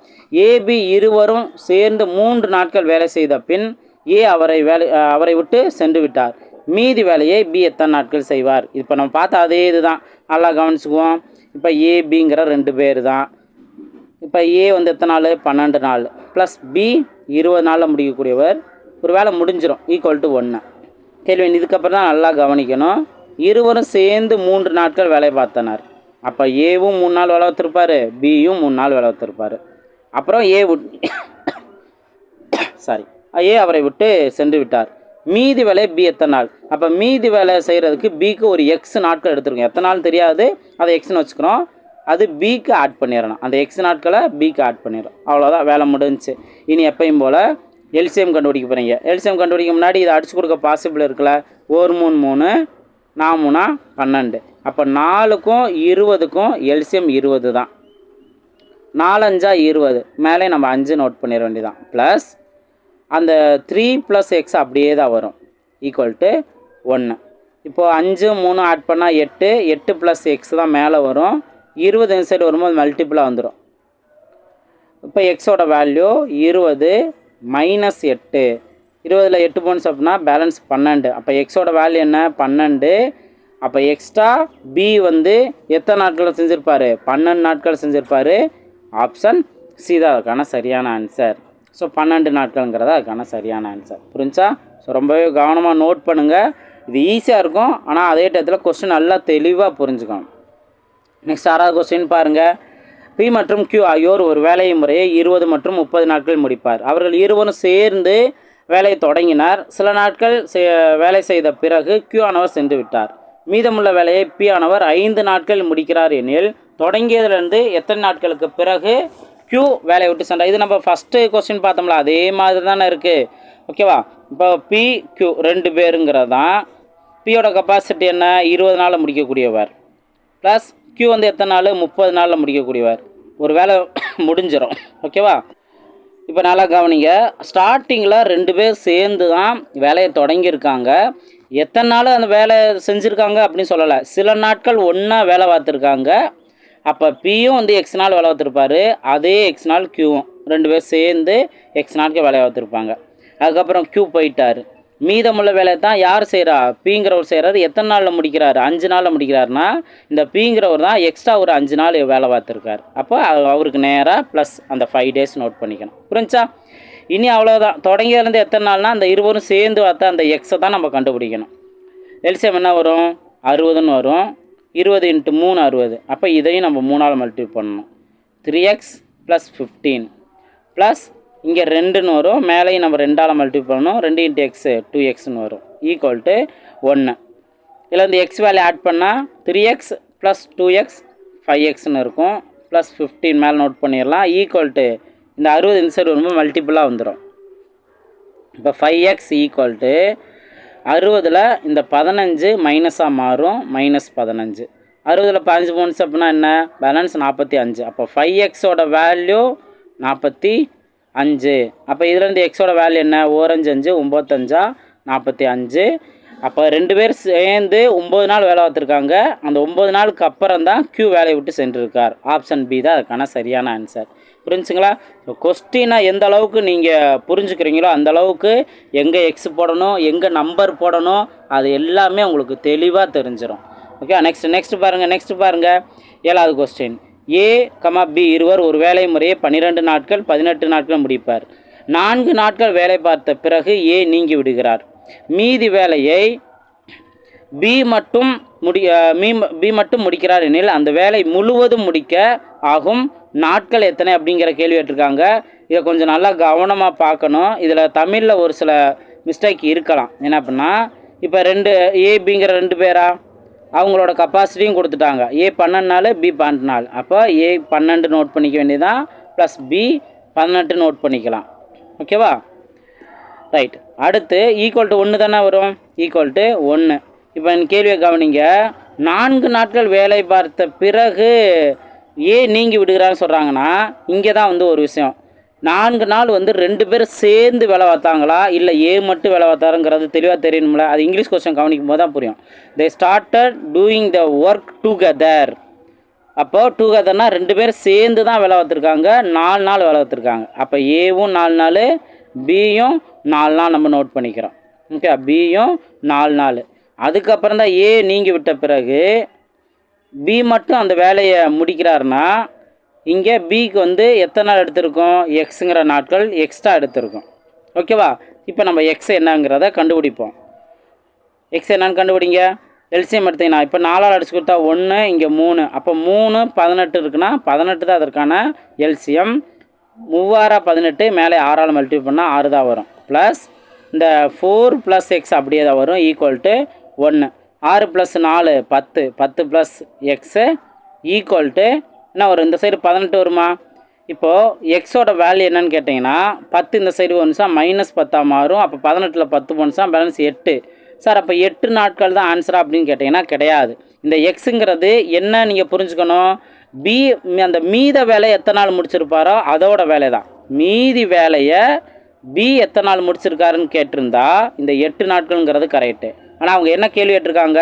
ஏபி இருவரும் சேர்ந்து 3 நாட்கள் வேலை செய்த பின் ஏ அவரை விட்டு சென்று விட்டார். மீதி வேலையை பி எத்தனை நாட்கள் செய்வார்? இப்போ நம்ம பார்த்த அதே இதுதான், நல்லா கவனிச்சுக்குவோம். இப்போ ஏபிங்கிற 2 பேர் தான். இப்போ ஏ எத்தனை நாள்? 12 நாள் ப்ளஸ் பி 20 நாளில் முடிக்கக்கூடியவர். ஒரு வேலை முடிஞ்சிடும், ஈக்குவல் டு 1. கேள்வி இதுக்கப்புறம் தான் நல்லா கவனிக்கணும். இருவரும் சேர்ந்து 3 நாட்கள் வேலை பார்த்தனர். அப்போ ஏவும் 3 நாள் வேலை பார்த்துருப்பார், பியும் 3 நாள் வேலை பார்த்துருப்பார். அப்புறம் ஏ அவரை விட்டு சென்று விட்டார். மீதி வேலை பி எத்தனை நாள்? அப்போ மீதி வேலை செய்கிறதுக்கு பிக்கு ஒரு எக்ஸ் நாட்கள் எடுத்துருக்கோம். எத்தனை நாள் தெரியாது, அதை எக்ஸ்னு வச்சுக்கிறோம். அது பிக்கு ஆட் பண்ணிடணும். அந்த எக்ஸ் நாட்களை பிக்கு ஆட் பண்ணிடும். அவ்வளோதான், வேலை முடிஞ்சிச்சு. இனி எப்பயும் போல் எல்சிஎம் கண்டுபிடிக்க போகிறீங்க. எல்சிஎம் கண்டுபிடிக்க முன்னாடி இதை அடிச்சு கொடுக்க பாசிபிள் இருக்குல்ல. 1 3 3 4 3 12. அப்போ 4க்கும் 20க்கும் எல்சிஎம் 20 தான். 4 5 20, மேலே நம்ம 5 நோட் பண்ணிட வேண்டியதான். ப்ளஸ் அந்த 3 + x அப்படியே தான் வரும், ஈக்குவல் டு 1. இப்போது 5 3 ஆட் பண்ணால் 8, 8 + x தான் மேலே வரும். 20 இந்த சைடு வரும்போது மல்டிப்புளாக வந்துடும். இப்போ எக்ஸோட வேல்யூ 20 - 8. 20ல் 8 போன்ஸ் அப்படின்னா பேலன்ஸ் 12. அப்போ எக்ஸோட வேல்யூ என்ன? 12. அப்போ எக்ஸ்ட்ரா பி எத்தனை நாட்கள் செஞ்சுருப்பார்? 12 நாட்கள் செஞ்சுருப்பார். ஆப்ஷன் சி தான் அதுக்கான சரியான ஆன்சர். ஸோ 12 நாட்கள்ங்கிறத அதுக்கான சரியான ஆன்சர். புரிஞ்சா? ஸோ ரொம்பவே கவனமாக நோட் பண்ணுங்கள். இது ஈஸியாக இருக்கும், ஆனால் அதே டயத்தில் கொஸ்டின் நல்லா தெளிவாக புரிஞ்சுக்கணும். நெக்ஸ்ட் 6வது கொஸ்டின் பாருங்கள். பி மற்றும் கியூ ஆகியோர் ஒரு வேலை முறையை 20 மற்றும் 30 நாட்கள் முடிப்பார். அவர்கள் இருவரும் சேர்ந்து வேலையை தொடங்கினார். சில நாட்கள் வேலை செய்த பிறகு கியூ ஆனவர் சென்று விட்டார். மீதமுள்ள வேலையை பி ஆனவர் 5 நாட்கள் முடிக்கிறார் எனில் தொடங்கியதுலேருந்து எத்தனை நாட்களுக்கு பிறகு கியூ வேலையை விட்டு சென்றார்? இது நம்ம ஃபஸ்ட்டு கொஸ்டின் பார்த்தோம்ல, அதே மாதிரி தானே இருக்குது. ஓகேவா? இப்போ பி கியூ 2 பேருங்கிறதான். பியோட கெப்பாசிட்டி என்ன? 20 நாளில் முடிக்கக்கூடியவர். ப்ளஸ் கியூ எத்தனை நாள்? 30 நாளில் முடிக்கக்கூடியவர். ஒரு வேலை முடிஞ்சிடும். ஓகேவா? இப்போ நல்லா கவனிங்க. ஸ்டார்டிங்கில் 2 பேர் சேர்ந்து தான் வேலையை தொடங்கியிருக்காங்க. எத்தனை நாள் அந்த வேலை செஞ்சுருக்காங்க அப்படின்னு சொல்லலை. சில நாட்கள் ஒன்றா வேலை பார்த்துருக்காங்க. அப்போ பியும் எக்ஸ் நாள் வேலை பார்த்துருப்பாரு, அதே எக்ஸ் நாள் கியூவும் 2 பேர் சேர்ந்து எக்ஸ் நாட்கள் வேலையை பார்த்துருப்பாங்க. அதுக்கப்புறம் கியூ போயிட்டார். மீதமுள்ள வேலையை தான் யார் செய்கிறா? பிங்கிறவர் செய்கிறாரு. எத்தனை நாளில் முடிக்கிறாரு? 5 நாளில் முடிக்கிறாருன்னா இந்த பிங்கிறவர் தான் எக்ஸ்ட்ரா ஒரு 5 நாள் வேலை பார்த்துருக்காரு. அப்போ அவருக்கு நேராக ப்ளஸ் அந்த 5 டேஸ் நோட் பண்ணிக்கணும். புரிஞ்சா? இனி அவ்வளோதான். தொடங்கியிலேருந்து எத்தனை நாள்னால் அந்த இருவரும் சேர்ந்து பார்த்தா அந்த எக்ஸை தான் நம்ம கண்டுபிடிக்கணும். எல்சிஎம் என்ன வரும்? 60ன்னு வரும். 20 × 3 60. அப்போ இதையும் நம்ம 3ஆல் மல்டிப்ளை பண்ணணும். 3x + 15 ப்ளஸ் இங்கே 2ன்னு வரும். மேலேயும் நம்ம 2ஆல் மல்டிப்ளை பண்ணணும். 2 × x 2xன்னு வரும், ஈக்குவல் டு 1. இதில் இந்த எக்ஸ் வேல்யூ ஆட் பண்ணால் 3x + 2x 5xன்னு இருக்கும். ப்ளஸ் 15 மேலே நோட் பண்ணிடலாம், ஈக்குவல் டு இந்த 60 இந்த சைடு வரும்போது மல்டிப்புளாக வந்துடும். இப்போ 5x ஈக்குவல் டு 60ல் இந்த 15 மைனஸாக மாறும், -15. 60ல் 15 போன்ஸ் அப்படின்னா என்ன? பேலன்ஸ் 45. அப்போ 5xோட வேல்யூ 45. அப்போ இதுலேருந்து எக்ஸோட வேல்யூ என்ன? 4 5 5 9 45. அப்போ 2 பேர் சேர்ந்து 9 நாள் வேலை பார்த்துருக்காங்க. அந்த 9 நாளுக்கு அப்புறம் தான் கியூ வேலையை விட்டு சென்றிருக்கார். ஆப்ஷன் பி தான் அதுக்கான சரியான ஆன்சர். புரிஞ்சுங்களா? கொஸ்டினை எந்த அளவுக்கு நீங்கள் புரிஞ்சுக்கிறீங்களோ அந்த அளவுக்கு எங்கே எக்ஸ் போடணும், எங்கே நம்பர் போடணும், அது எல்லாமே உங்களுக்கு தெளிவாக தெரிஞ்சிடும். ஓகே, நெக்ஸ்ட் பாருங்கள். 7வது கொஸ்டின். ஏ, பி இருவர் ஒரு வேலை முறையை 12 நாட்கள் 18 நாட்கள் முடிப்பார். 4 நாட்கள் வேலை பார்த்த பிறகு ஏ நீங்கி விடுகிறார். மீதி வேலையை பி மட்டும் முடிக்கிறார் எனில் அந்த வேலை முழுவதும் முடிக்க ஆகும் நாட்கள் எத்தனை அப்படிங்கிற கேள்வி கேட்டிருக்காங்க. இதை கொஞ்சம் நல்லா கவனமாக பார்க்கணும். இதில் தமிழில் ஒரு சில மிஸ்டேக் இருக்கலாம். என்ன அப்படின்னா, இப்போ ஏபிங்கிற 2 பேரா அவங்களோட கெப்பாசிட்டியும் கொடுத்துட்டாங்க. ஏ 12 நாள், பி 12 நாள். அப்போ ஏ 12 நோட் பண்ணிக்க வேண்டியதான், ப்ளஸ் பி 18 நோட் பண்ணிக்கலாம். ஓகேவா? ரைட். அடுத்து ஈக்குவல் டு 1 தானே வரும், ஈக்குவல் டு 1. இப்போ என் கேள்வியை கவனிங்க. 4 நாட்கள் வேலை பார்த்த பிறகு ஏன் நீங்கி விடுகிறான்னு சொல்கிறாங்கன்னா, இங்கே தான் வந்து ஒரு விஷயம். 4 நாள் வந்து 2 பேரும் சேர்ந்து வேலை பார்த்தாங்களா, இல்லை ஏ மட்டும் வேலை பார்த்தாருங்கிறது தெளிவாக தெரியணும்ல. அது இங்கிலீஷ் கொஸ்டின் கவனிக்கும் போது தான் புரியும். They started doing the work together. அப்போது டுகெதர்னா 2 பேரும் சேர்ந்து தான் வேலை பார்த்துருக்காங்க, 4 நாள் வேலை பார்த்துருக்காங்க. அப்போ ஏவும் 4 நாள், பியும் 4 நாள் நம்ம நோட் பண்ணிக்கிறோம். ஓகே, பியும் 4 நாள். அதுக்கப்புறம் தான் ஏ நீங்கி விட்ட பிறகு பி மட்டும் அந்த வேலையை முடிக்கிறாருன்னா, இங்கே பிக்கு வந்து எத்தனை நாள் எடுத்திருக்கோம், எக்ஸுங்கிற நாட்கள் எக்ஸ்ட்ரா எடுத்திருக்கோம். ஓகேவா? இப்போ நம்ம எக்ஸ் என்னங்கிறத கண்டுபிடிப்போம். எக்ஸ் என்னன்னு கண்டுபிடிங்க. எல்சிஎம் எடுத்தீங்கன்னா இப்போ 4ஆல் அடிச்சு கொடுத்தா 1, இங்கே 3, அப்போ 3 18 இருக்குன்னா 18 தான் அதற்கான எல்சிஎம். 3 18, மேலே 6ஆல் மல்டிப்ளை பண்ணால் 6 தான் வரும். ப்ளஸ் இந்த 4 + எக்ஸ் அப்படியே தான் வரும், equal to 1. 6 + 4 10, 10 + x equal to என்ன வரும், இந்த சைடு 18 வருமா? இப்போது எக்ஸோட வேல்யூ என்னன்னு கேட்டிங்கன்னா 10 இந்த சைடு வந்துச்சா -10 மாறும். அப்போ 18ல் 10 போனுச்சா பேலன்ஸ் 8. சார் அப்போ 8 நாட்கள் தான் ஆன்சரா அப்படின்னு கேட்டிங்கன்னா கிடையாது. இந்த எக்ஸுங்கிறது என்ன நீங்கள் புரிஞ்சுக்கணும், பி அந்த மீத வேலையை எத்தனை நாள் முடிச்சிருப்பாரோ அதோட வேலை தான். மீதி வேலையை பி எத்தனை நாள் முடிச்சிருக்காருன்னு கேட்டிருந்தா இந்த 8 நாட்கள்ங்கிறது கரெக்டு. ஆனால் அவங்க என்ன கேள்வி கேட்டிருக்காங்க,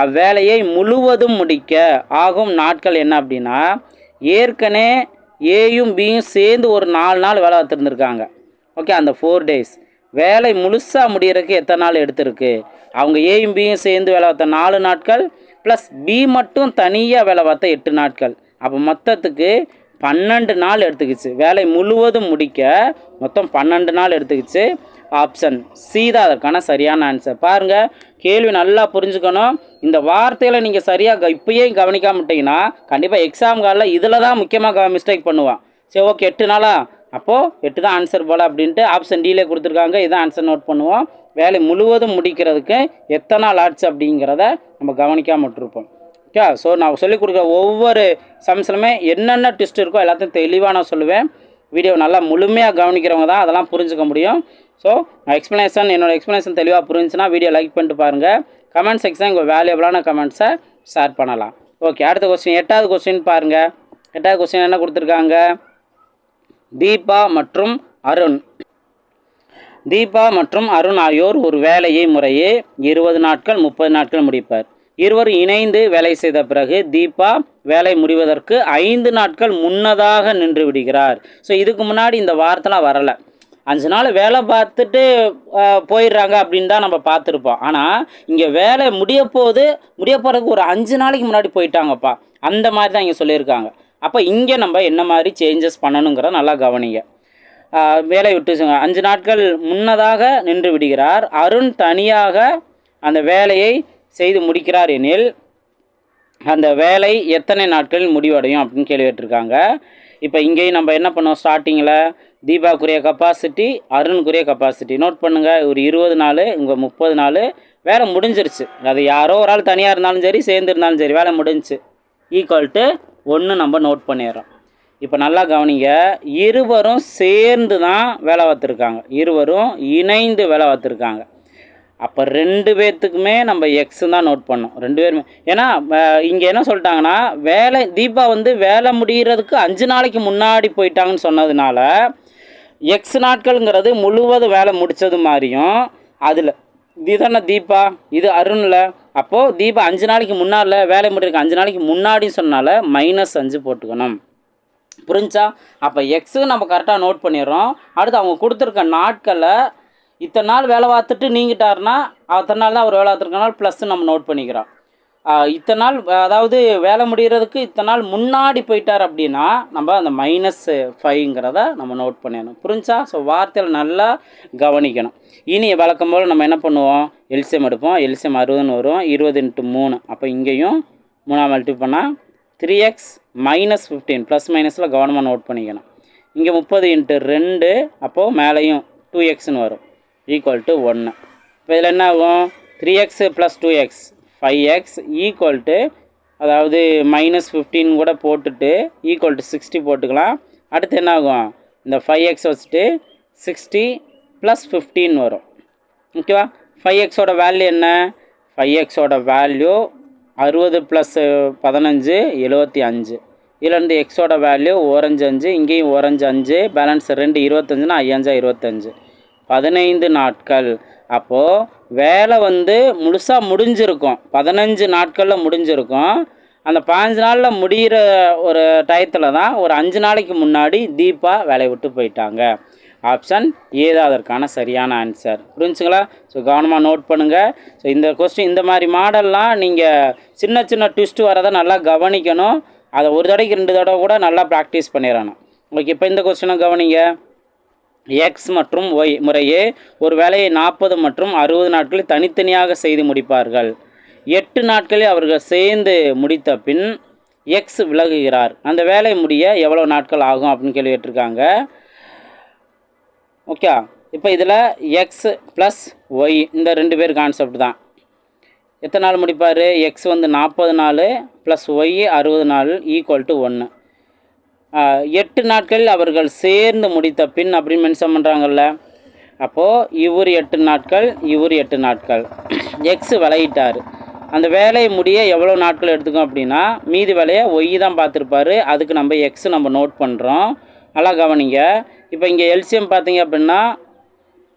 அவ்வேலையை முழுவதும் முடிக்க ஆகும் நாட்கள் என்ன அப்படின்னா, ஏற்கனவே ஏயும் பியும் சேர்ந்து ஒரு 4 நாள் வேலை பார்த்துருந்துருக்காங்க. ஓகே, அந்த 4 days வேலை முழுசாக முடிகிறதுக்கு எத்தனை நாள் எடுத்திருக்கு, அவங்க ஏயும் பியும் சேர்ந்து வேலை பார்த்த 4 நாட்கள் ப்ளஸ் பி மட்டும் தனியாக வேலை பார்த்த 8 நாட்கள். அப்போ மொத்தத்துக்கு 12 நாள் எடுத்துக்கிச்சு. வேலை முழுவதும் முடிக்க மொத்தம் 12 நாள் எடுத்துக்கிச்சு. ஆப்ஷன் சி தான் அதற்கான சரியான ஆன்சர். பாருங்கள், கேள்வி நல்லா புரிஞ்சுக்கணும். இந்த வார்த்தையில் நீங்கள் சரியாக இப்போயே கவனிக்காமட்டிங்கன்னா கண்டிப்பாக எக்ஸாம் காலில் இதில் தான் முக்கியமாக மிஸ்டேக் பண்ணுவான். சரி, ஓகே 8 நாளா, அப்போது 8 தான் ஆன்சர் போல் அப்படின்ட்டு ஆப்ஷன் டிலே கொடுத்துருக்காங்க, இதான் ஆன்சர் நோட் பண்ணுவோம். வேலை முழுவதும் முடிக்கிறதுக்கு எத்தனை நாள் ஆச்சு அப்படிங்கிறத நம்ம கவனிக்காமல் விட்டுருப்போம். ஓகே, ஸோ நான் சொல்லிக் கொடுக்குற ஒவ்வொரு சம்ஸ்லுமே என்னென்ன ட்விஸ்ட் இருக்கோ எல்லாத்தையும் தெளிவாக நான் சொல்லுவேன். வீடியோ நல்லா முழுமையாக கவனிக்கிறவங்க தான் அதெல்லாம் புரிஞ்சுக்க முடியும். ஸோ என்னோடய எக்ஸ்ப்ளனேஷன் தெளிவாக புரிஞ்சுன்னா வீடியோ லைக் பண்ணிட்டு பாருங்கள். கமெண்ட் செக்ஷன் உங்கள் வேல்யூபிளான கமெண்ட்ஸை ஷேர் பண்ணலாம். ஓகே, அடுத்த கொஸ்டின் 8வது கொஸ்டின் பாருங்கள். 8வது கொஸ்டின் என்ன கொடுத்துருக்காங்க, தீபா மற்றும் அருண் ஆகியோர் ஒரு வேலையை முறையே 20 நாட்கள் 30 நாட்கள் முடிப்பார். இருவரும் இணைந்து வேலை செய்த பிறகு தீபா வேலை முடிவதற்கு 5 நாட்கள் முன்னதாக நின்று விடுகிறார். ஸோ இதுக்கு முன்னாடி இந்த வார்த்தைலாம் வரலை. 5 நாள் வேலை பார்த்துட்டு போயிடுறாங்க அப்படின்னு தான் நம்ம பார்த்துருப்போம். ஆனால் இங்கே வேலை முடிய போகிறதுக்கு ஒரு 5 நாளைக்கு முன்னாடி போயிட்டாங்கப்பா, அந்த மாதிரி தான் இங்கே சொல்லியிருக்காங்க. அப்போ இங்கே நம்ம என்ன மாதிரி சேஞ்சஸ் பண்ணணுங்கிற நல்லா கவனிங்க. வேலை விட்டு 5 நாட்கள் முன்னதாக நின்று விடுகிறார். அருண் தனியாக அந்த வேலையை செய்து முடிக்கிறார் எனில் அந்த வேலை எத்தனை நாட்களில் முடிவடையும் அப்படின்னு கேள்வி கேட்டிருக்காங்க. இப்போ இங்கேயும் நம்ம என்ன பண்ணுவோம், ஸ்டார்டிங்கில் தீபாவுக்குரிய கெப்பாசிட்டி, அருணுக்குரிய கெப்பாசிட்டி நோட் பண்ணுங்கள். ஒரு 20 நாள், இங்கே 30 நாள் வேலை முடிஞ்சிருச்சு. அது யாரோ ஒரு ஆள் தனியாக இருந்தாலும் சரி, சேர்ந்து இருந்தாலும் சரி, வேலை முடிஞ்சிச்சு. ஈக்குவல் டு 1 நம்ம நோட் பண்ணிடுறோம். இப்போ நல்லா கவனிங்க, இருவரும் சேர்ந்து தான் வேலை பார்த்துருக்காங்க, இருவரும் இணைந்து வேலை பார்த்துருக்காங்க. அப்போ 2 பேர்த்துக்குமே நம்ம எக்ஸு தான் நோட் பண்ணோம், 2 பேருமே. ஏன்னா இங்கே என்ன சொல்லிட்டாங்கன்னா, தீபா வந்து வேலை முடிகிறதுக்கு 5 நாளைக்கு முன்னாடி போயிட்டாங்கன்னு சொன்னதுனால எக்ஸ் நாட்கள்ங்கிறது முழுவதும் வேலை முடித்தது மாதிரியும், அதில் இதுதானே தீபா, இது அருணில். அப்போது தீபா 5 நாளைக்கு முன்னால் வேலை முடியிருக்கு, 5 நாளைக்கு முன்னாடின்னு சொன்னால -5 போட்டுக்கணும். புரிஞ்சா? அப்போ எக்ஸு நம்ம கரெக்டாக நோட் பண்ணிடுறோம். அடுத்து அவங்க கொடுத்துருக்க நாட்களை இத்தனை நாள் வேலை பார்த்துட்டு நீங்கிட்டாருன்னா அத்தனை நாள் தான் அவர் வேலை பார்த்துருக்கனால ப்ளஸ்ஸு நம்ம நோட் பண்ணிக்கிறோம். இத்தனை நாள், அதாவது வேலை முடிகிறதுக்கு இத்தனை நாள் முன்னாடி போயிட்டார் அப்படின்னா நம்ம அந்த -5ங்கிறத நம்ம நோட் பண்ணிடணும். புரிஞ்சா? ஸோ வார்த்தையில் நல்லா கவனிக்கணும். இனி வழக்கம் போல் நம்ம என்ன பண்ணுவோம், எல்சிஎம் எடுப்போம். எல்சிஎம் 60ன்னு வரும், 20 × 3. அப்போ இங்கேயும் 3 மல்டிப்ளை பண்ணால் 3x -15 ப்ளஸ் மைனஸில் கவனமாக நோட் பண்ணிக்கணும். இங்கே 30 × 2, அப்போது மேலேயும் 2xன்னு வரும், ஈக்குவல் டு 1. இப்போ இதில் என்ன ஆகும், 3x + 2x 5x equal to, அதாவது -15 கூட போட்டுட்டு ஈக்குவல் டு 60 போட்டுக்கலாம். அடுத்து என்ன ஆகும், இந்த 5x வச்சுட்டு 60 + 15 வரும். ஓகேவா? 5xோட வேல்யூ என்ன? 5xோட வேல்யூ 60 + 15 75. இதிலேருந்து எக்ஸோட வேல்யூ ஓரஞ்சு 5, இங்கேயும் ஓரஞ்சு 5, பேலன்ஸ் 2 25னா 5 25, 15 நாட்கள். அப்போது வேலை வந்து முழுசாக முடிஞ்சிருக்கும், 15 நாட்களில் முடிஞ்சிருக்கும். அந்த 15 நாளில் முடிகிற ஒரு டயத்தில் தான் ஒரு 5 நாளைக்கு முன்னாடி தீபா வேலையை விட்டு போயிட்டாங்க. ஆப்ஷன் ஏ தான் அதற்கான சரியான ஆன்சர். புரிஞ்சுங்களா? ஸோ கவனமாக நோட் பண்ணுங்கள். ஸோ இந்த கொஸ்டின் இந்த மாதிரி மாடல்லாம் நீங்கள் சின்ன சின்ன ட்விஸ்ட்டு வரதை நல்லா கவனிக்கணும். அதை ஒரு தடவைக்கு 2 தடவை கூட நல்லா ப்ராக்டிஸ் பண்ணிடணும். ஓகே, இப்போ இந்த கொஸ்டினை கவனிங்க. எக்ஸ் மற்றும் ஒய் முறையே ஒரு வேலையை 40 மற்றும் 60 நாட்களில் தனித்தனியாக செய்து முடிப்பார்கள். 8 நாட்களில் அவர்கள் சேர்ந்து முடித்த பின் எக்ஸ் விலகுகிறார். அந்த வேலை முடிய எவ்வளோ நாட்கள் ஆகும் அப்படின்னு கேள்வி கேட்டிருக்காங்க. ஓகே, இப்போ இதில் எக்ஸ் ப்ளஸ் ஒய் இந்த 2 பேர் கான்செப்ட் தான். எத்தனை நாள் முடிப்பார்? எக்ஸ் வந்து 40 நாள் ப்ளஸ் ஒய் 60 நாள் ஈக்குவல் டு 1. 8 நாட்களில் அவர்கள் சேர்ந்து முடித்த பின் அப்படின்னு மென்ஷன் பண்ணுறாங்கல்ல. அப்போது இவர் 8 நாட்கள், இவர் 8 நாட்கள். எக்ஸ் விளையிட்டார். அந்த வேலையை முடிய எவ்வளோ நாட்கள் எடுத்துக்கும் அப்படின்னா மீதி வேலையை ஒய் தான் பார்த்துருப்பாரு. அதுக்கு நம்ம எக்ஸ் நம்ம நோட் பண்ணுறோம். நல்லா கவனிங்க. இப்போ இங்கே எல்சிஎம் பார்த்தீங்க அப்படின்னா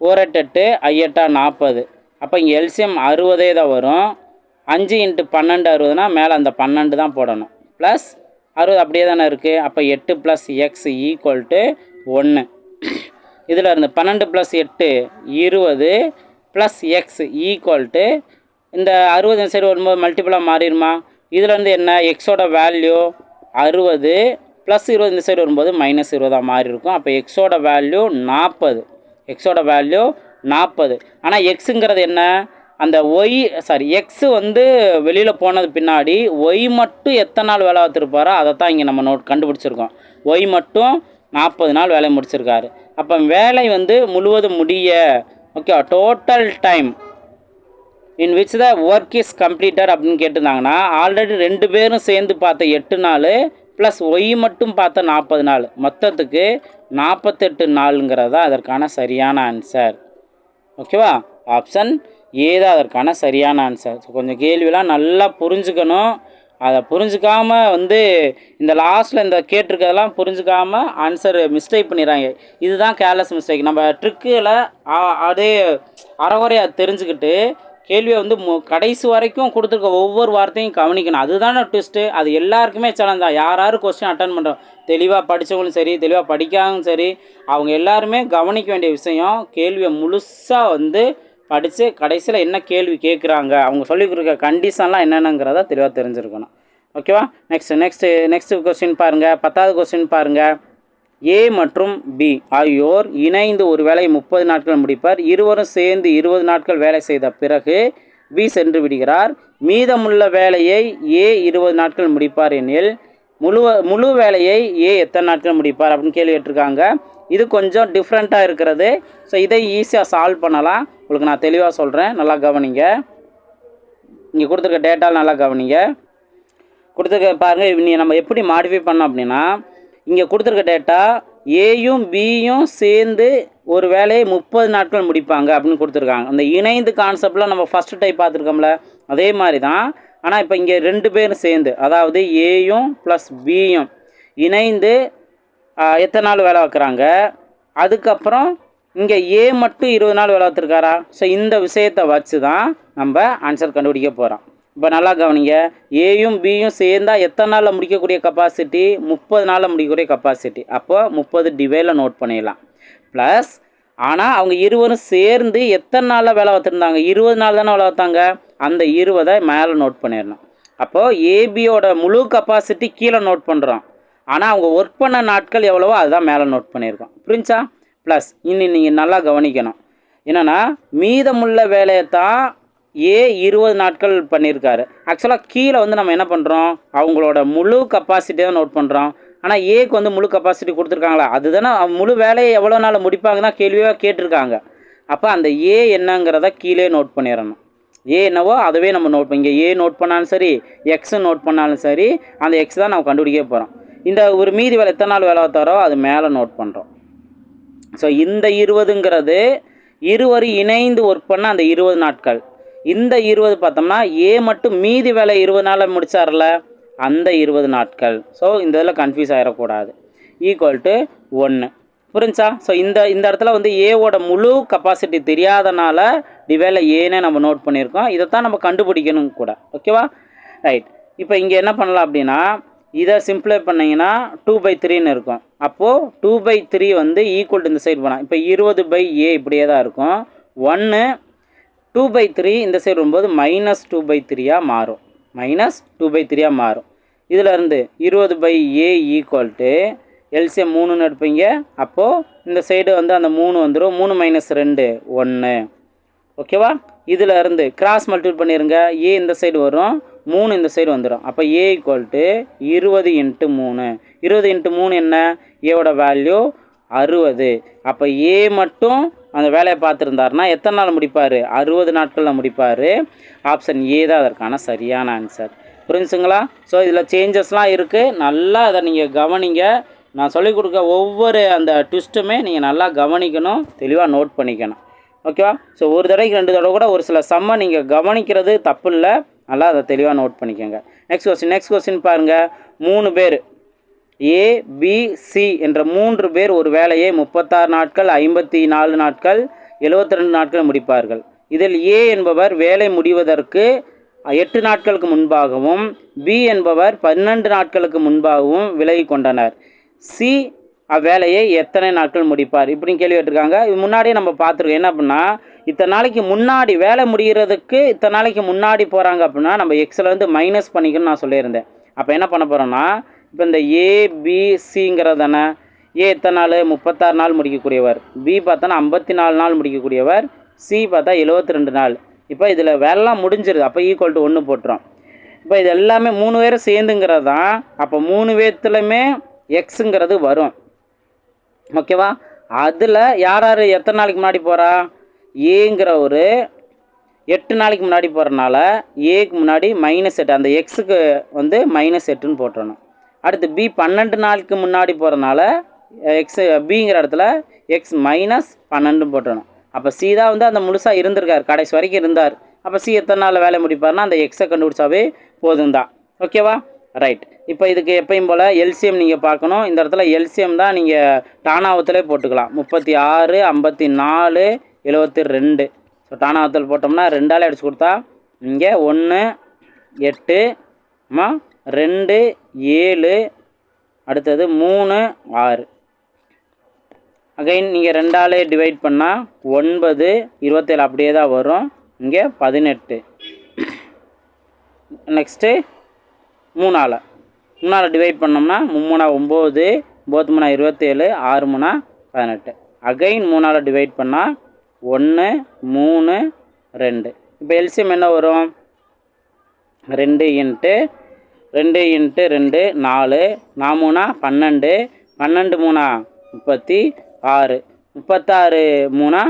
4 8 8 ஐ 8 40. அப்போ இங்கே எல்சிஎம் 60 தான் வரும். 5 × 12 60னா மேலே அந்த 12 தான் போடணும். ப்ளஸ் 60 அப்படியே தானே இருக்குது. அப்போ 8 + x = 1. இதில் இருந்து 12 + 8 20 + x = இந்த 60 சைடு வரும்போது மல்டிபிளாக மாறிடுமா? இதிலேருந்து என்ன? எக்ஸோட வேல்யூ 60 + 20 இந்த சைடு வரும்போது -20 மாறி இருக்கும். அப்போ எக்ஸோட வேல்யூ 40. எக்ஸோட வேல்யூ 40. ஆனால் எக்ஸுங்கிறது என்ன? அந்த எக்ஸு வந்து வெளியில் போனது பின்னாடி ஒய் மட்டும் எத்தனை நாள் வேலை பார்த்துருப்பாரோ அதை தான் இங்கே நம்ம கண்டுபிடிச்சிருக்கோம். ஒய் மட்டும் 40 நாள் வேலை முடிச்சிருக்காரு. அப்போ வேலை வந்து முழுவதும் முடிய okay total time in which the work is completed அப்படின்னு கேட்டிருந்தாங்கன்னா ஆல்ரெடி 2 பேரும் சேர்ந்து பார்த்த 8 நாள் ப்ளஸ் ஒய் மட்டும் பார்த்த 40 நாள், மொத்தத்துக்கு 48 நாளுங்கிறது தான் அதற்கான சரியான ஆன்சர். ஓகேவா? ஆப்ஷன் ஏ தான் அதற்கான சரியான ஆன்சர். ஸோ கொஞ்சம் கேள்வியெலாம் நல்லா புரிஞ்சுக்கணும். அதை புரிஞ்சுக்காமல் வந்து இந்த லாஸ்ட்டில் இந்த கேட்டிருக்கிறதெல்லாம் புரிஞ்சுக்காமல் ஆன்சர் மிஸ்டேக் பண்ணிடுறாங்க. இதுதான் கேர்லெஸ் மிஸ்டேக். நம்ம ட்ரிக்கில் அதே அறகுறையாக தெரிஞ்சுக்கிட்டு கேள்வியை வந்து கடைசி வரைக்கும் கொடுத்துருக்க ஒவ்வொரு வார்த்தையும் கவனிக்கணும். அதுதானே ட்விஸ்ட்டு. அது எல்லாருக்குமே சேலஞ்ச் தான். யார் கொஸ்டின் அட்டன் பண்ணுறோம், தெளிவாக படித்தவங்களும் சரி தெளிவாக படிக்காதவங்களும் சரி, அவங்க எல்லாருமே கவனிக்க வேண்டிய விஷயம் கேள்வியை முழுசாக வந்து படித்து கடைசியில் என்ன கேள்வி கேட்குறாங்க, அவங்க சொல்லிக் கொடுக்குற கண்டிஷன்லாம் என்னென்னங்கிறத தெளிவாக தெரிஞ்சுருக்கணும். ஓகேவா? நெக்ஸ்ட்டு கொஸ்டின் பாருங்கள். 10வது கொஸ்டின் பாருங்கள். ஏ மற்றும் பி ஆகியோர் இணைந்து ஒரு வேலையை 30 நாட்கள் முடிப்பார். இருவரும் சேர்ந்து 20 நாட்கள் வேலை செய்த பிறகு பி சென்று விடுகிறார். மீதமுள்ள வேலையை ஏ 20 நாட்கள் முடிப்பார் எனில் முழு வேலையை ஏ எத்தனை நாட்கள் முடிப்பார் அப்படின்னு கேள்வி கேட்டிருக்காங்க. இது கொஞ்சம் டிஃப்ரெண்ட்டாக இருக்கிறது. ஸோ இதை ஈஸியாக சால்வ் பண்ணலாம். உங்களுக்கு நான் தெளிவாக சொல்கிறேன், நல்லா கவனிங்க. இங்கே கொடுத்துருக்க டேட்டாவில் நல்லா கவனிங்க. கொடுத்துருக்க பாருங்கள். நம்ம எப்படி மாடிஃபை பண்ணோம் அப்படின்னா இங்கே கொடுத்துருக்க டேட்டா ஏயும் பியும் சேர்ந்து ஒரு வேலையை 30 நாட்கள் முடிப்பாங்க அப்படின்னு கொடுத்துருக்காங்க. அந்த இணைந்து கான்செப்டில் நம்ம ஃபஸ்ட்டு டைப் பார்த்துருக்கோம்ல, அதே மாதிரி தான். ஆனால் இப்போ இங்கே 2 பேரும் சேர்ந்து, அதாவது ஏயும் ப்ளஸ் பியும் இணைந்து எத்தனை நாள் வேலை பார்க்குறாங்க. அதுக்கப்புறம் இங்கே ஏ மட்டும் 20 நாள் வேலை பார்த்துருக்காரா? ஸோ இந்த விஷயத்தை வச்சு தான் நம்ம ஆன்சர் கண்டுபிடிக்க போகிறோம். இப்போ நல்லா கவனிங்க. ஏயும் பியும் சேர்ந்தால் எத்தனை நாளில் முடிக்கக்கூடிய கெப்பாசிட்டி? 30 நாளில் முடிக்கக்கூடிய கெப்பாசிட்டி. அப்போ 30 டிவைடில் நோட் பண்ணிடலாம். ப்ளஸ் ஆனால் அவங்க இருவரும் சேர்ந்து எத்தனை நாளில் வேலை பார்த்துருந்தாங்க? 20 நாள் தானே வேலை பார்த்தாங்க. அந்த 20 மேலே நோட் பண்ணிடணும். அப்போது ஏபியோட முழு கெப்பாசிட்டி கீழே நோட் பண்ணுறோம். ஆனால் அவங்க ஒர்க் பண்ண நாட்கள் எவ்வளவோ அதுதான் மேலே நோட் பண்ணியிருக்கோம். புரிஞ்சா? ப்ளஸ் இன்னும் நீங்கள் நல்லா கவனிக்கணும். என்னென்னா மீதமுள்ள வேலையை தான் ஏ 20 நாட்கள் பண்ணியிருக்காரு. ஆக்சுவலாக கீழே வந்து நம்ம என்ன பண்ணுறோம், அவங்களோட முழு கெப்பாசிட்டி தான் நோட் பண்ணுறோம். ஆனால் ஏக்கு வந்து முழு கெப்பாசிட்டி கொடுத்துருக்காங்களா, அதுதானே முழு வேலையை எவ்வளோ நாள் முடிப்பாங்க தான் கேள்வியாக கேட்டிருக்காங்க. அப்போ அந்த ஏ என்னங்கிறத கீழே நோட் பண்ணிடணும். ஏ என்னவோ அதுவே நம்ம நோட் பண்ணி, இங்கே ஏ நோட் பண்ணாலும் சரி எக்ஸு நோட் பண்ணாலும் சரி அந்த எக்ஸ் தான் நம்ம கண்டுபிடிக்க போகிறோம். இந்த ஒரு மீதி வேலை எத்தனை நாள் வேலை பார்த்தாரோ அது மேலே நோட் பண்ணுறோம். ஸோ இந்த 20ங்கிறது இருவரும் இணைந்து ஒர்க் பண்ண அந்த 20 நாட்கள். இந்த 20 பார்த்தோம்னா ஏ மட்டும் மீதி வேலை 20 நாளில் முடிச்சார்ல அந்த 20 நாட்கள். ஸோ இந்த இதில் கன்ஃபியூஸ் ஆகிடக்கூடாது. ஈக்குவல் டு 1 புரிஞ்சா? ஸோ இந்த இடத்துல வந்து ஏவோட முழு கெப்பாசிட்டி தெரியாதனால டிவைடில் ஏன்னு நம்ம நோட் பண்ணியிருக்கோம். இதைத்தான் நம்ம கண்டுபிடிக்கணும் கூட. ஓகேவா? ரைட். இப்போ இங்கே என்ன பண்ணலாம் அப்படின்னா இதை சிம்பிளை பண்ணிங்கன்னா 2/3ன்னு இருக்கும். அப்போது 2/3 வந்து ஈக்குவல் டு இந்த சைடு போனால் இப்போ 20/a இப்படியே தான் இருக்கும். 1 2/3 இந்த சைடு வரும்போது -2/3 மாறும். -2/3 மாறும். இதில் இருந்து 20/a ஈக்குவல் டு எல்சிஎம் 3ன்னு எடுப்பீங்க. அப்போது இந்த சைடு வந்து அந்த 3 வந்துடும். 3 - 2 1. ஓகேவா? இதில் இருந்து கிராஸ் மல்டிபிள் பண்ணிடுங்க. ஏ இந்த சைடு வரும், 3 இந்த சைடு வந்துடும். அப்போ ஏ ஈக்குவல் டு 20 × 3. 20 × 3 என்ன? ஏவோட வேல்யூ 60. அப்போ ஏ மட்டும் அந்த வேலையை பார்த்துருந்தாருன்னா எத்தனை நாள் முடிப்பார்? 60 நாட்களில் முடிப்பார். ஆப்ஷன் ஏ தான் அதற்கான சரியான ஆன்சர். புரிஞ்சுங்களா? ஸோ இதில் சேஞ்சஸ்லாம் இருக்குது. நல்லா அதை நீங்கள் கவனிங்க. நான் சொல்லிக் கொடுக்க ஒவ்வொரு அந்த ட்விஸ்ட்டுமே நீங்கள் நல்லா கவனிக்கணும், தெளிவாக நோட் பண்ணிக்கணும். ஓகேவா? ஸோ ஒரு தடவைக்கு 2 தடவை கூட ஒரு சில சம்மை நீங்கள் கவனிக்கிறது தப்பு இல்லை. நல்லா அதை தெளிவாக நோட் பண்ணிக்கோங்க. நெக்ஸ்ட் கொஸ்டின் பாருங்கள். 3 பேர் ஏ பி சி என்ற 3 பேர் ஒரு வேலையை 36 நாட்கள் 54 நாட்கள் 72 நாட்கள் முடிப்பார்கள். இதில் ஏ என்பவர் வேலை முடிவதற்கு 8 நாட்களுக்கு முன்பாகவும் பி என்பவர் 12 நாட்களுக்கு முன்பாகவும் விலகி கொண்டனர். சி அவ்வேலையை எத்தனை நாட்கள் முடிப்பார்? இப்படின்னு கேள்வி கேட்டிருக்காங்க. இது முன்னாடியே நம்ம பார்த்துருக்கோம். என்ன அப்படின்னா இத்தனை நாளைக்கு முன்னாடி வேலை முடிகிறதுக்கு இத்தனை நாளைக்கு முன்னாடி போகிறாங்க அப்படின்னா நம்ம எக்ஸ்லேருந்து மைனஸ் பண்ணிக்கணும்னு நான் சொல்லியிருந்தேன். அப்போ என்ன பண்ண போகிறோன்னா இப்போ இந்த ஏபிசிங்கிறது தானே. ஏ எத்தனை நாள்? 36 நாள் முடிக்கக்கூடியவர். பி பார்த்தோன்னா 54 நாள் முடிக்கக்கூடியவர். சி பார்த்தா 72 நாள். இப்போ இதில் வேலைலாம் முடிஞ்சிருது. அப்போ ஈக்குவல் டு 1 போட்டுரும். இப்போ இது எல்லாமே 3 பேரும் சேர்ந்துங்கிறது தான். அப்போ 3 பேர்த்துலையுமே எக்ஸுங்கிறது வரும். ஓகேவா? அதில் யார் யார் எத்தனை நாளைக்கு முன்னாடி போகிறா? ஏங்கிற ஒரு 8 நாளைக்கு முன்னாடி போகிறனால ஏக்கு முன்னாடி -8, அந்த எக்ஸுக்கு வந்து -8ன்னு போட்டுறணும். அடுத்து பி 12 நாளுக்கு முன்னாடி போகிறனால எக்ஸ் பிங்கிற இடத்துல எக்ஸ் -12 போட்டுறணும். அப்போ சி தான் வந்து அந்த முழுசாக இருந்திருக்கார், கடைசி வரைக்கும் இருந்தார். அப்போ சி எத்தனை நாளில் வேலை முடிப்பார்னா அந்த எக்ஸை கண்டுபிடிச்சாவே போதும் தான். ஓகேவா? ரைட். இப்போ இதுக்கு எப்பயும் போல் எல்சிஎம் நீங்கள் பார்க்கணும். இந்த இடத்துல எல்சிஎம் தான் நீங்கள் டானாவத்திலே போட்டுக்கலாம். 36 54 72. ஸோ டானாவத்தில் போட்டோம்னா 2ஆல் அடிச்சு கொடுத்தா இங்கே 1 8 2 7 அடுத்தது 3 6. அகைன் நீங்கள் 2ஆல் டிவைட் பண்ணால் 9 27 அப்படியே தான் வரும். இங்கே 18. நெக்ஸ்ட்டு 3ஆல் டிவைட் பண்ணோம்னா 3 9 9 27 6 18. அகைன் 3ஆல் டிவைட் பண்ணால் 1 3 2. இப்போ எல்சிஎம் என்ன வரும்? 2 × 2 × 2 4 4 12 12 36 36 3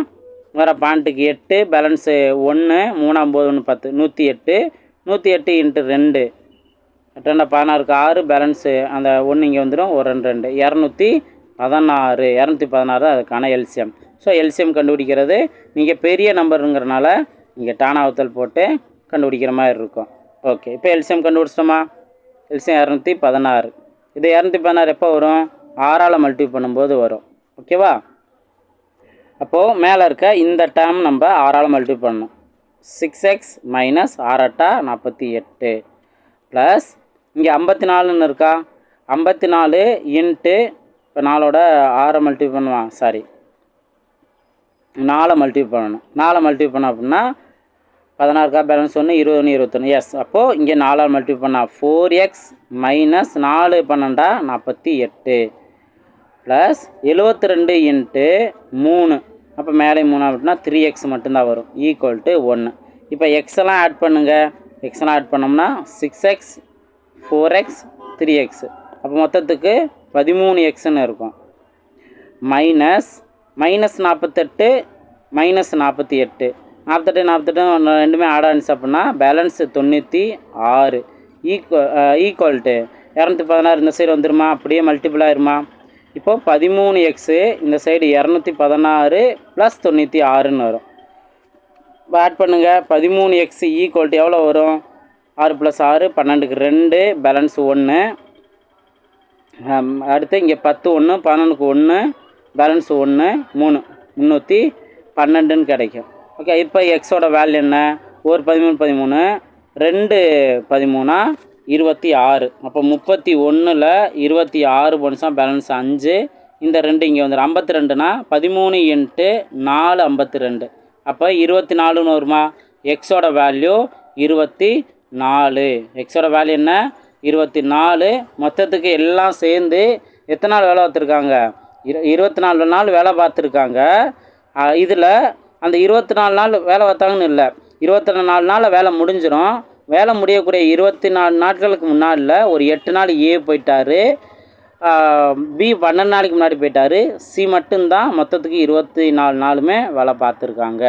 வர பாயிண்ட்டுக்கு 8 பேலன்ஸு 1 3 9 1 10 108 108 × 2 2 16க்கு 6 பேலன்ஸு அந்த 1 இங்கே வந்துடும். ஒரு 2 216 216 அதுக்கான எல்சிஎம். ஸோ எல்சிஎம் கண்டுபிடிக்கிறது நீங்கள் பெரிய நம்பருங்கிறனால நீங்கள் டானாவத்தல் போட்டு கண்டுபிடிக்கிற மாதிரி இருக்கும். ஓகே. இப்போ எல்சிஎம் கண்டுபிடிச்சிட்டோமா? எல்சிஎம் 216. இது 216 எப்போ வரும்? 6ஆல் மல்டிப்ளை பண்ணும்போது வரும். ஓகேவா? அப்போது மேலே இருக்க இந்த டேர்ம் நம்ம 6ஆல் மல்டிப்ளை பண்ணணும். 6x - 6 8 48 ப்ளஸ் இங்கே 54ன்னு இருக்கா? 54 இன்ட்டு இப்போ 4ஓட 6 மல்டிப்ளை பண்ணுவான். சாரி 4 மல்டிப்ளை பண்ணணும். 4 மல்டிப்ளை பண்ணோம் அப்படின்னா 16 பேலன்ஸ் 1 21 21. எஸ். அப்போது இங்கே 4ஆல் மல்டிப்ளை பண்ணால் 4x - 4 12 48 ப்ளஸ் 72 இன்ட்டு 3. அப்போ மேலே 3 அப்படின்னா 3x மட்டும்தான் வரும். Equal to 1. இப்போ எக்ஸெல்லாம் ஆட் பண்ணுங்கள். எக்ஸெல்லாம் ஆட் பண்ணோம்னா 6x 4x 3x. அப்போ மொத்தத்துக்கு 13xன்னு இருக்கும். மைனஸ் -48 -48 48 48 ரெண்டுமே ஆட் ஆனிச்சு அப்படின்னா பேலன்ஸு 96 ஈக்குவல் டு 216 இந்த சைடு வந்துடுமா? அப்படியே மல்டிபிள் ஆயிருமா? இப்போ 13x இந்த சைடு 216 ப்ளஸ் 96ன்னு வரும். இப்போ ஆட் பண்ணுங்கள். 13x ஈக்குவல் டு எவ்வளோ வரும்? 6 + 6 12க்கு 2 பேலன்ஸ் 1. அடுத்து இங்கே 10 1 11க்கு 1 பேலன்ஸ் 1 3 312ன்னு கிடைக்கும். ஓகே, இப்போ எக்ஸோட வேல்யூ என்ன? ஒரு 13 13 2 13 26. அப்போ 31ல் 26 போனுச்சா பேலன்ஸ் 5. இந்த 2 இங்கே வந்துடும். 52னா 13 × 4 52. அப்போ 24ன்னு வருமா? எக்ஸோட வேல்யூ 24. எக்ஸோட வேல்யூ என்ன? 24. மொத்தத்துக்கு எல்லாம் சேர்ந்து எத்தனை நாள் வேலை பார்த்துருக்காங்க? 24 நாள் வேலை பார்த்துருக்காங்க. இதில் அந்த 24 நாள் வேலை பார்த்தாங்கன்னு இல்லை, 24 நாளில் வேலை முடிஞ்சிடும். வேலை முடியக்கூடிய 24 நாட்களுக்கு முன்னாடியில் ஒரு 8 நாள் ஏ போயிட்டார், பி 12 நாளைக்கு முன்னாடி போயிட்டார், சி மட்டும்தான் மொத்தத்துக்கு 24 நாளுமே வேலை பார்த்துருக்காங்க.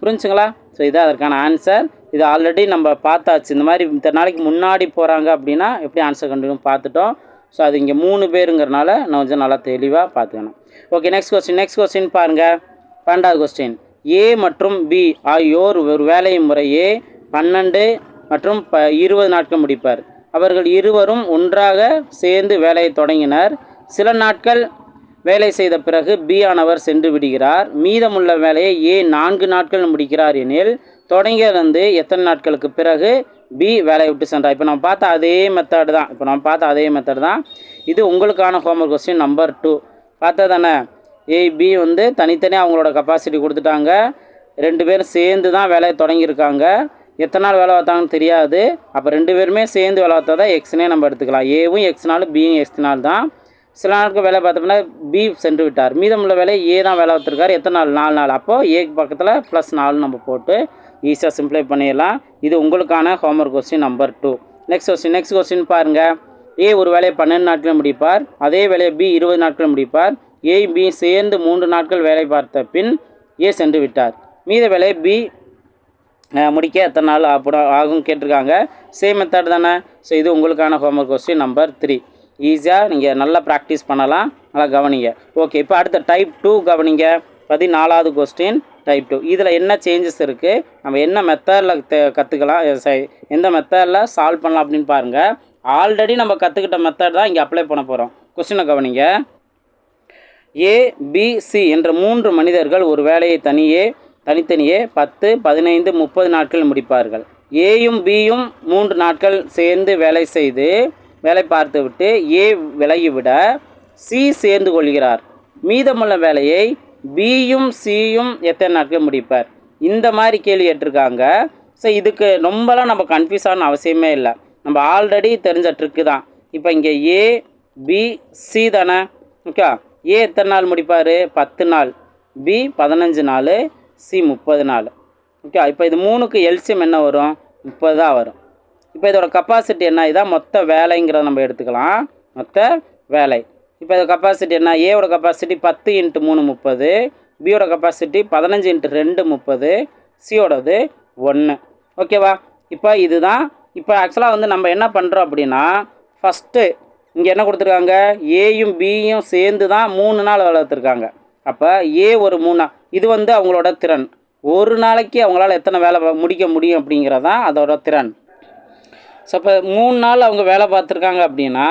புரிஞ்சுங்களா? ஸோ இதான் அதற்கான ஆன்சர். இது ஆல்ரெடி நம்ம பார்த்தாச்சு. இந்த மாதிரி இத்தனை நாளைக்கு முன்னாடி போகிறாங்க அப்படின்னா எப்படி ஆன்சர் கண்டுபிடிக்கும் பார்த்துட்டோம். ஸோ அது இங்கே 3 பேருங்கிறனால நான் கொஞ்சம் நல்லா தெளிவாக பார்த்துக்கணும். ஓகே, நெக்ஸ்ட் கொஸ்டின் பாருங்கள். 12வது கொஸ்டின். ஏ மற்றும் பி ஆகியோர் ஒரு வேலையை முறையே 12 மற்றும் 20 நாட்கள் முடிப்பார். அவர்கள் இருவரும் ஒன்றாக சேர்ந்து வேலையை தொடங்கினர். சில நாட்கள் வேலை செய்த பிறகு பி ஆனவர் சென்று விடுகிறார். மீதமுள்ள வேலையை ஏ 4 நாட்கள் முடிக்கிறார் எனில் தொடங்கியிருந்து எத்தனை நாட்களுக்கு பிறகு பி வேலையை விட்டு சென்றார்? இப்போ நம்ம பார்த்த அதே மெத்தட் தான். இது உங்களுக்கான ஹோம்ஒர்க் கொஸ்டின் நம்பர் 2. பார்த்தா தானே? ஏ பி வந்து தனித்தனியாக அவங்களோட கெப்பாசிட்டி கொடுத்துட்டாங்க. 2 பேரும் சேர்ந்து தான் வேலையை தொடங்கியிருக்காங்க. எத்தனை நாள் வேலை பார்த்தாங்கன்னு தெரியாது. அப்போ 2 பேருமே சேர்ந்து வேலை பார்த்தா தான் எக்ஸ்னே நம்ம எடுத்துக்கலாம். ஏவும் எக்ஸ்னாலும் பியும் எக்ஸ்னால் தான். சில நாட்கள் வேலை பார்த்தோம்னா பி சென்று விட்டார். மீதமுள்ள வேலை ஏ தான் வேலை பார்த்துருக்காரு. எத்தனை நாள்? 4 நாள். அப்போது ஏக்கு பக்கத்தில் +4 நம்ம போட்டு ஈஸியாக சிம்ப்ளை பண்ணிடலாம். இது உங்களுக்கான homework question number 2. Next question பாருங்கள். ஏ ஒரு வேலையை 12 நாட்கள் முடிப்பார். அதே வேலையை பி 20 நாட்கள் முடிப்பார். ஏ பி சேர்ந்து 3 நாட்கள் வேலை பார்த்த பின் ஏ சென்று விட்டார். மீத வேலையை பி முடிக்க எத்தனை நாள் ஆகும் கேட்டிருக்காங்க. சேம் மெத்தட் தானே? ஸோ இது உங்களுக்கான ஹோம்ஒர்க் கொஸ்டின் நம்பர் 3. ஈஸியாக நீங்கள் நல்லா ப்ராக்டிஸ் பண்ணலாம். நல்லா கவனிங்க. ஓகே, இப்போ அடுத்த டைப் 2 கவனிங்க. 14வது கொஸ்டின் டைப் 2. இதில் என்ன சேஞ்சஸ் இருக்குது, நம்ம என்ன மெத்தடில் கற்றுக்கலாம், எந்த மெத்தடில் சால்வ் பண்ணலாம் அப்படின்னு பாருங்கள். ஆல்ரெடி நம்ம கற்றுக்கிட்ட மெத்தட் தான் இங்கே அப்ளை பண்ண போகிறோம். கொஸ்டினை கவனிங்க. ஏ பி சி என்ற 3 மனிதர்கள் ஒரு வேலையை தனித்தனியே 10 15 30 நாட்கள் முடிப்பார்கள். ஏயும் பியும் 3 நாட்கள் சேர்ந்து வேலை பார்த்துவிட்டு ஏ விலகிவிட சி சேர்ந்து கொள்கிறார். மீதமுள்ள வேலையை பியும் சியும் எத்தனை நாட்கள் முடிப்பார்? இந்த மாதிரி கேள்வி கேட்டிருக்காங்க. ஸோ இதுக்கு ரொம்பலாம் நம்ம கன்ஃபியூஸ் ஆன அவசியமே இல்லை. நம்ம ஆல்ரெடி தெரிஞ்ச ட்ரிக்கு தான். இப்போ இங்கே ஏ பி சி தானே? ஓகே, ஏ எத்தனை நாள் முடிப்பார்? 10 நாள். பி 15 நாள். சி 30 நாள். ஓகே, இப்போ இது 3க்கு எல்சியம் என்ன வரும்? 30 தான் வரும். இப்போ இதோட கெப்பாசிட்டி என்ன? இதான் மொத்த வேலைங்கிறத நம்ம எடுத்துக்கலாம். மொத்த வேலை. இப்போ இது கெப்பாசிட்டி என்ன? ஏவோட கெப்பாசிட்டி 10 × 3 30. பியோட கெப்பாசிட்டி 15 × 2 30. சியோடது 1. ஓகேவா? இப்போ இதுதான். இப்போ ஆக்சுவலாக வந்து நம்ம என்ன பண்ணுறோம் அப்படின்னா, ஃபஸ்ட்டு இங்கே என்ன கொடுத்துருக்காங்க? ஏயும் பியும் சேர்ந்து தான் 3 நாள் வேலை பார்த்துருக்காங்க. அப்போ ஏ ஒரு 3 நாள். இது வந்து அவங்களோட திறன். ஒரு நாளைக்கு அவங்களால எத்தனை வேலை முடிக்க முடியும் அப்படிங்கிறது தான் அதோட திறன். ஸோ இப்போ 3 நாள் அவங்க வேலை பார்த்துருக்காங்க அப்படின்னா,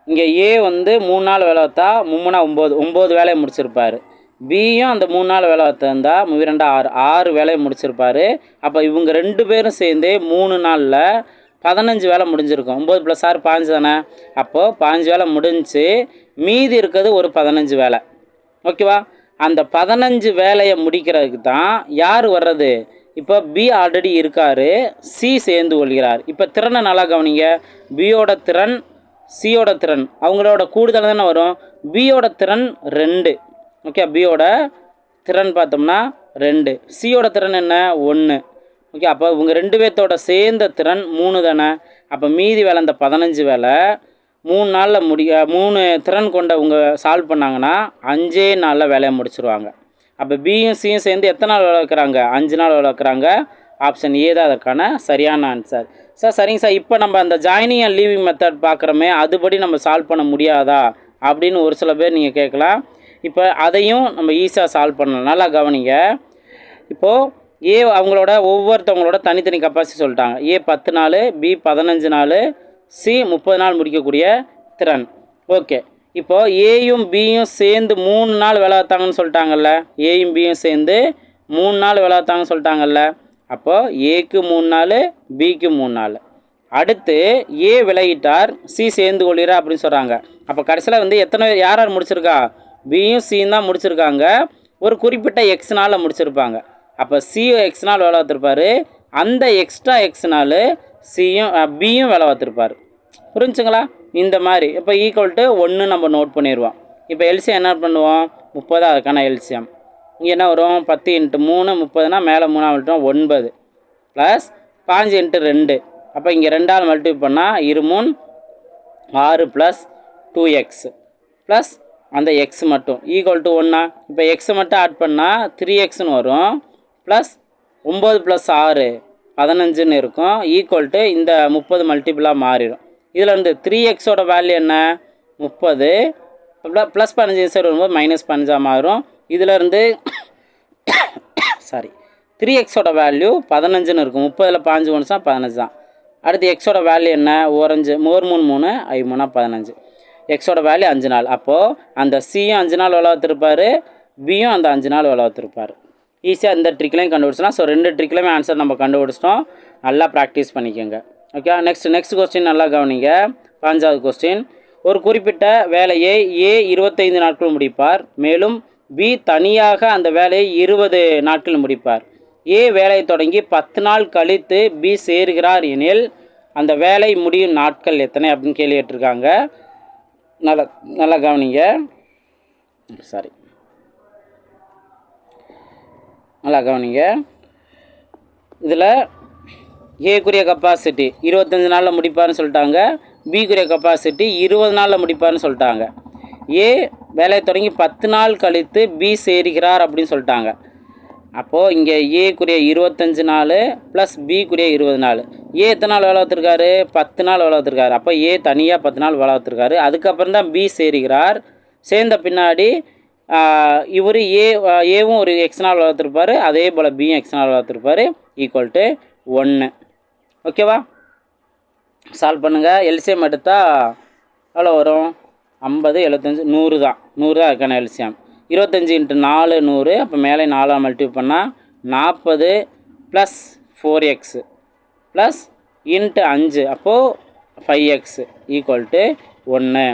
இங்கே ஏ வந்து 3 நாள் வேலை பார்த்தா 3 9 வேலையை முடிச்சிருப்பார். பியும் அந்த 3 நாள் வேலை பார்த்துருந்தா 2 6 வேலையை முடிச்சிருப்பார். அப்போ இவங்க 2 பேரும் சேர்ந்து 3 நாளில் 15 வேலை முடிஞ்சிருக்கும். 9 + 6 15 தானே? அப்போது 15 வேலை முடிஞ்சு மீதி இருக்கிறது ஒரு 15 வேலை. ஓகேவா? அந்த 15 வேலையை முடிக்கிறதுக்கு தான் யார் வர்றது? இப்போ பி ஆல்ரெடி இருக்கார், சி சேர்ந்து கொள்கிறார். இப்போ திறனை நல்லா கவனிங்க. பியோட திறன் சியோட திறன் அவங்களோட கூடுதல் தானே வரும். பியோட திறன் 2. ஓகே, பியோட திறன் பார்த்தோம்னா 2. சியோட திறன் என்ன? 1. ஓகே, அப்போ இவங்க 2 பேர்த்தோட சேர்ந்த திறன் 3 தானே? அப்போ மீதி வேலை இந்த 15 வேலை 3 நாளில் 3 திறன் கொண்டவங்க சால்வ் பண்ணாங்கன்னா 5 நாளில் வேலையை முடிச்சிருவாங்க. அப்போ பியும் சியும் சேர்ந்து எத்தனை நாள் வேலை வைக்கிறாங்க? 5 நாள் வேலை வைக்கிறாங்க. ஆப்ஷன் ஏ தான் அதற்கான சரியான ஆன்சர். சார் சரிங்க சார், இப்போ நம்ம அந்த ஜாயினிங் அண்ட் லீவிங் மெத்தட் பார்க்குறோமே, அதுபடி நம்ம சால்வ் பண்ண முடியாதா அப்படின்னு ஒரு சில பேர் நீங்கள் கேட்கலாம். இப்போ அதையும் நம்ம ஈஸியாக சால்வ் பண்ணலாம். நல்லா கவனிங்க. இப்போது ஏ அவங்களோட ஒவ்வொருத்தவங்களோட தனித்தனி கெப்பாசிட்டி சொல்லிட்டாங்க. ஏ 10 நாள், பி 15 நாள், சி 30 நாள் முடிக்கக்கூடிய திறன். ஓகே, இப்போது ஏயும் பியும் சேர்ந்து 3 நாள் வேலை பார்த்தாங்கன்னு சொல்லிட்டாங்கல்ல. ஏயும் பியும் சேர்ந்து 3 நாள் வேலை பார்த்தாங்கன்னு சொல்லிட்டாங்கல்ல. அப்போது ஏக்கு 3 நாள், பிக்கு 3 நாள். அடுத்து ஏ விலகிட்டார், சி சேர்ந்து கொள்கிறார் அப்படின்னு சொல்கிறாங்க. அப்போ கடைசியில் வந்து எத்தனை யார் யார் முடிச்சிருக்கா? பியும் சியும் தான் முடிச்சிருக்காங்க. ஒரு குறிப்பிட்ட எக்ஸ் நாளில் முடிச்சிருப்பாங்க. அப்போ சியும் எக்ஸ் நாள் வேலை பார்த்துருப்பார். அந்த எக்ஸ்ட்ரா எக்ஸ் நாள் சியும் பியும் வேலை பார்த்துருப்பார். புரிஞ்சுங்களா? இந்த மாதிரி இப்போ ஈக்குவல் டு 1 நம்ம நோட் பண்ணிடுவோம். இப்போ எல்சியம் என்ன பண்ணுவோம்? 30 அதுக்கான எல்சியம். இங்கே என்ன வரும்? 10 × 3 30னா மேலே 3 விட்டோம் 9 ப்ளஸ் 5 × 2. அப்போ இங்கே 2ஆல் மல்டிப்ளை பண்ணால் 2 6 ப்ளஸ் 2x ப்ளஸ் அந்த எக்ஸ் மட்டும் ஈக்குவல் டு 1. இப்போ எக்ஸ் மட்டும் ஆட் பண்ணால் 3xன்னு வரும். ப்ளஸ் 9 + 6 15ன்னு இருக்கும். ஈக்குவல் டு இந்த 30 மல்டிபிளாக மாறிடும். இதில் இருந்து 3xோட வேல்யூ என்ன? 30 ப்ளஸ் 15 சைடு வரும்போது -15 மாறும். இதிலேருந்து 3xோட வேல்யூ 15ன்னு இருக்கும். 30ல் 5 ஒன்றுச்சா 15 தான். அடுத்து எக்ஸோட வேல்யூ என்ன? ஓரஞ்சு 3 3 5 15. எக்ஸோட வேல்யூ 5 நாள். அப்போது அந்த சியும் 5 நாள் வேலை பார்த்துருப்பார், பியும் அந்த 5 நாள் வேலை பார்த்துருப்பார். ஈஸியாக இந்த ட்ரிக்லையும் கண்டுபிடிச்சலாம். ஸோ 2 ட்ரிக்லையுமே ஆன்சர் நம்ம கண்டுபிடிச்சிட்டோம். நல்லா ப்ராக்டிஸ் பண்ணிக்கோங்க. ஓகே, நெக்ஸ்ட் கொஸ்டின் நல்லா கவனிங்க. 5வது கொஸ்டின். ஒரு குறிப்பிட்ட வேலையை ஏ 25 நாட்கள் முடிப்பார், மேலும் பி தனியாக அந்த வேலையை 20 நாட்கள் முடிப்பார். ஏ வேலையை தொடங்கி 10 நாள் கழித்து பி சேர்கிறார் எனில் அந்த வேலை முடியும் நாட்கள் எத்தனை அப்படின்னு கேள்வி கேட்டிருக்காங்க. நல்லா கவனிங்க. நல்லா கவனிங்க. இதில் ஏக்குரிய கெப்பாசிட்டி 25 நாளில் முடிப்பார்னு சொல்லிட்டாங்க. பிக்குரிய கெப்பாசிட்டி 20 நாளில் முடிப்பார்னு சொல்லிட்டாங்க. ஏ வேலையை தொடங்கி 10 நாள் கழித்து பி சேர்கிறார் அப்படின்னு சொல்லிட்டாங்க. அப்போது இங்கே ஏக்குரிய 25 நாள் ப்ளஸ் பிக்குரிய 20 நாள். ஏ எத்தனை நாள் வேலை பார்த்துருக்காரு? 10 நாள் வேலை பார்த்துருக்காரு. அப்போ ஏ தனியாக 10 நாள் வேலை பார்த்துருக்காரு. அதுக்கப்புறம் தான் பி சேர்கிறார். சேர்ந்த பின்னாடி இவர் ஏவும் ஒரு எக்ஸ் நாள் வேலை பார்த்துருப்பார், அதே போல் பியும் எக்ஸ் நாள் வேலை பார்த்துருப்பார். Equal to 1. ஓகேவா? சால்வ் பண்ணுங்கள். எல்சிஎம் எடுத்தால் எவ்வளோ வரும்? 50 75 100 தான். 100 தான் அதுக்கான எல்சிஎம். 25 × 4 100. அப்போ மேலே 4 மல்டிப்ளை பண்ணால் 40 ப்ளஸ் 4x ப்ளஸ் × 5 அப்போது 5x ஈக்குவல் டு 1.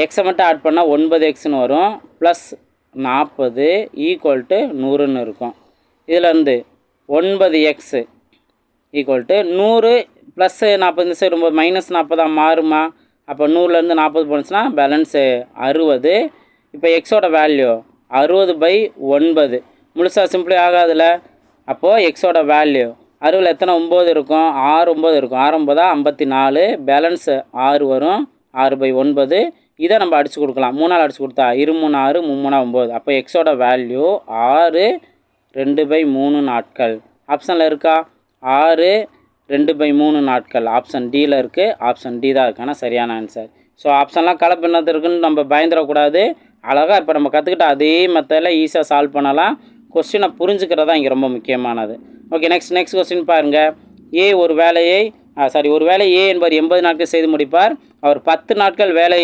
எக்ஸை மட்டும் ஆட் பண்ணால் 9xன்னு வரும். ப்ளஸ் 40 ஈக்குவல் டு 100ன்னு இருக்கும். இதிலேருந்து 9x ஈக்குவல் டு 100 ப்ளஸ் 40 இந்த சைடு -40 மாறுமா? அப்போ 100லேருந்து 40 போணுச்சுன்னா பேலன்ஸு 60. இப்போ எக்ஸோட வேல்யூ 60/9 முழுசாக சிம்பிளி ஆகாதுல்ல. அப்போது எக்ஸோட வேல்யூ 60ல் எத்தனை 9 இருக்கும்? 6 9 இருக்கும். 6 9 54. பேலன்ஸு 6 வரும். 6/9. இதை நம்ம அடித்து கொடுக்கலாம். 3ஆல் அடித்து கொடுத்தா 2 3 6 3 3 9. அப்போ எக்ஸோட வேல்யூ 6 2/3 நாட்கள். ஆப்ஷனில் இருக்கா? 6 2/3 நாட்கள் ஆப்ஷன் டியில் இருக்குது. ஆப்ஷன் டி தான் இருக்கான சரியான ஆன்சர். ஸோ ஆப்ஷன்லாம் கலப்பினது இருக்குன்னு நம்ம பயந்துடக்கூடாது. அழகாக இப்போ நம்ம கற்றுக்கிட்ட அதே மெத்தடில் ஈஸியாக சால்வ் பண்ணலாம். கொஸ்டினை புரிஞ்சுக்கிறதா இங்கே ரொம்ப முக்கியமானது. ஓகே, நெக்ஸ்ட் கொஸ்டின் பாருங்கள். ஏ ஒரு வேலையை ஏ என்பவர் 80 நாட்கள் செய்து முடிப்பார். அவர் 10 நாட்கள் வேலை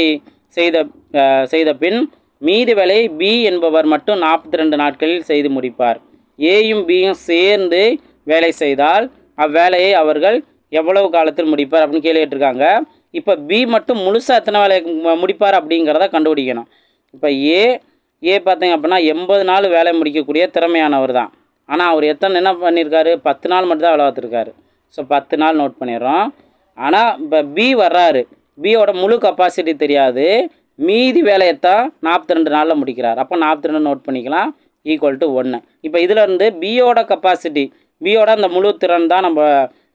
செய்த பின் மீதி வேலை பி என்பவர் மட்டும் 42 நாட்களில் செய்து முடிப்பார். ஏயும் பியும் சேர்ந்து வேலை செய்தால் அவ்வேலையை அவர்கள் எவ்வளவு காலத்தில் முடிப்பார் அப்படின்னு கேள்வி கேட்டிருக்காங்க. இப்போ பி மட்டும் முழுசாக எத்தனை வேலை முடிப்பார் அப்படிங்கிறத கண்டுபிடிக்கணும். இப்போ ஏ பார்த்தீங்க அப்படின்னா 80 நாள் வேலை முடிக்கக்கூடிய திறமையானவர் தான். ஆனால் அவர் என்ன பண்ணியிருக்காரு? 10 நாள் மட்டும் தான் வேலை பார்த்துருக்காரு. ஸோ 10 நாள் நோட் பண்ணிடுறோம். ஆனால் இப்போ பி வர்றாரு, பியோட முழு கெப்பாசிட்டி தெரியாது, மீதி வேலையைத்தான் 42 நாளில் முடிக்கிறார். அப்போ 42 நோட் பண்ணிக்கலாம். Equal to 1. இப்போ இதிலேருந்து பியோட கெப்பாசிட்டி, பியோட அந்த முழு திறன் தான் நம்ம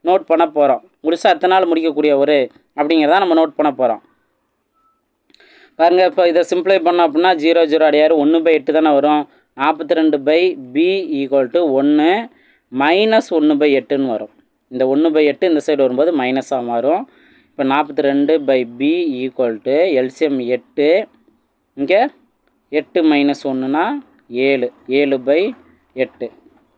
நோட் பண்ண போகிறோம். முழுசாக எத்தனை நாள் முடிக்கக்கூடிய ஒரு அப்படிங்கிறத நம்ம நோட் பண்ண போகிறோம். பாருங்கள், இப்போ இதை சிம்பிளை பண்ணோம் அப்படின்னா 0 0 அடையாறு 1/8 தானே வரும். 42/b ஈக்குவல் டு 1 -1/8ன்னு வரும். இந்த 1/8 இந்த சைடு வரும்போது மைனஸாக மாறும். இப்போ 42/b ஈக்குவல் டு எல்சிஎம் 8 இங்கே 8 மைனஸ் 1னா 7, 7/8.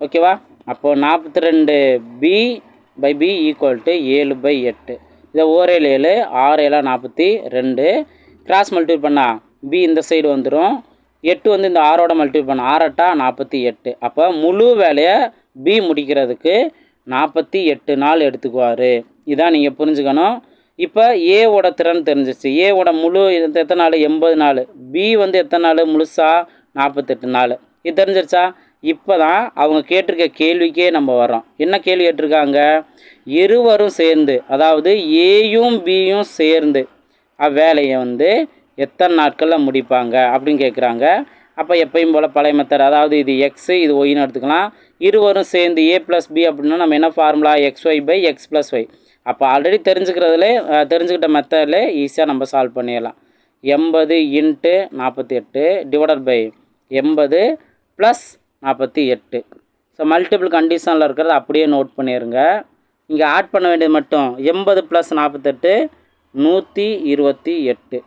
ஓகேவா? அப்போது 42b/b ஈக்குவல் டு 7/8. இதை ஓரேழு 7, 6 7 42. கிராஸ் மல்டிபிள் பண்ணால் b இந்த சைடு வந்துடும், 8 வந்து இந்த 6ஓட மல்டிபிள் பண்ண 6 8 48. அப்போ முழு வேலையை b முடிக்கிறதுக்கு 48 நாள் எடுத்துக்குவார். இதான் நீங்கள் புரிஞ்சுக்கணும். இப்போ ஏவோட திறன் தெரிஞ்சிச்சு. ஏவோட முழு எத்தனை நாள்? 80 நாள். பி வந்து எத்தனை நாள் முழுசாக? 48 நாள். இது தெரிஞ்சிருச்சா? இப்போ தான் அவங்க கேட்டிருக்க கேள்விக்கே நம்ம வரோம். என்ன கேள்வி கேட்டிருக்காங்க? இருவரும் சேர்ந்து, அதாவது ஏயும் பியும் சேர்ந்து அவ்வேலையை வந்து எத்தனை நாட்களில் முடிப்பாங்க அப்படின்னு கேட்குறாங்க. அப்போ எப்பயும் போல் பழைய மெத்தட், அதாவது இது எக்ஸு இது ஒய்னு எடுத்துக்கலாம். இருவரும் சேர்ந்து ஏ ப்ளஸ் பி அப்படின்னா நம்ம என்ன ஃபார்முலா? xy/x + y. அப்போ ஆல்ரெடி தெரிஞ்சுக்கிட்ட மெத்தடில் ஈஸியாக நம்ம சால்வ் பண்ணிடலாம். 80 × 48 டிவைடட் பை 80 + 48. ஸோ மல்டிபிள் கண்டிஷனில் இருக்கிறத அப்படியே நோட் பண்ணிடுங்க. இங்கே ஆட் பண்ண வேண்டியது மட்டும் 80 + 48 128.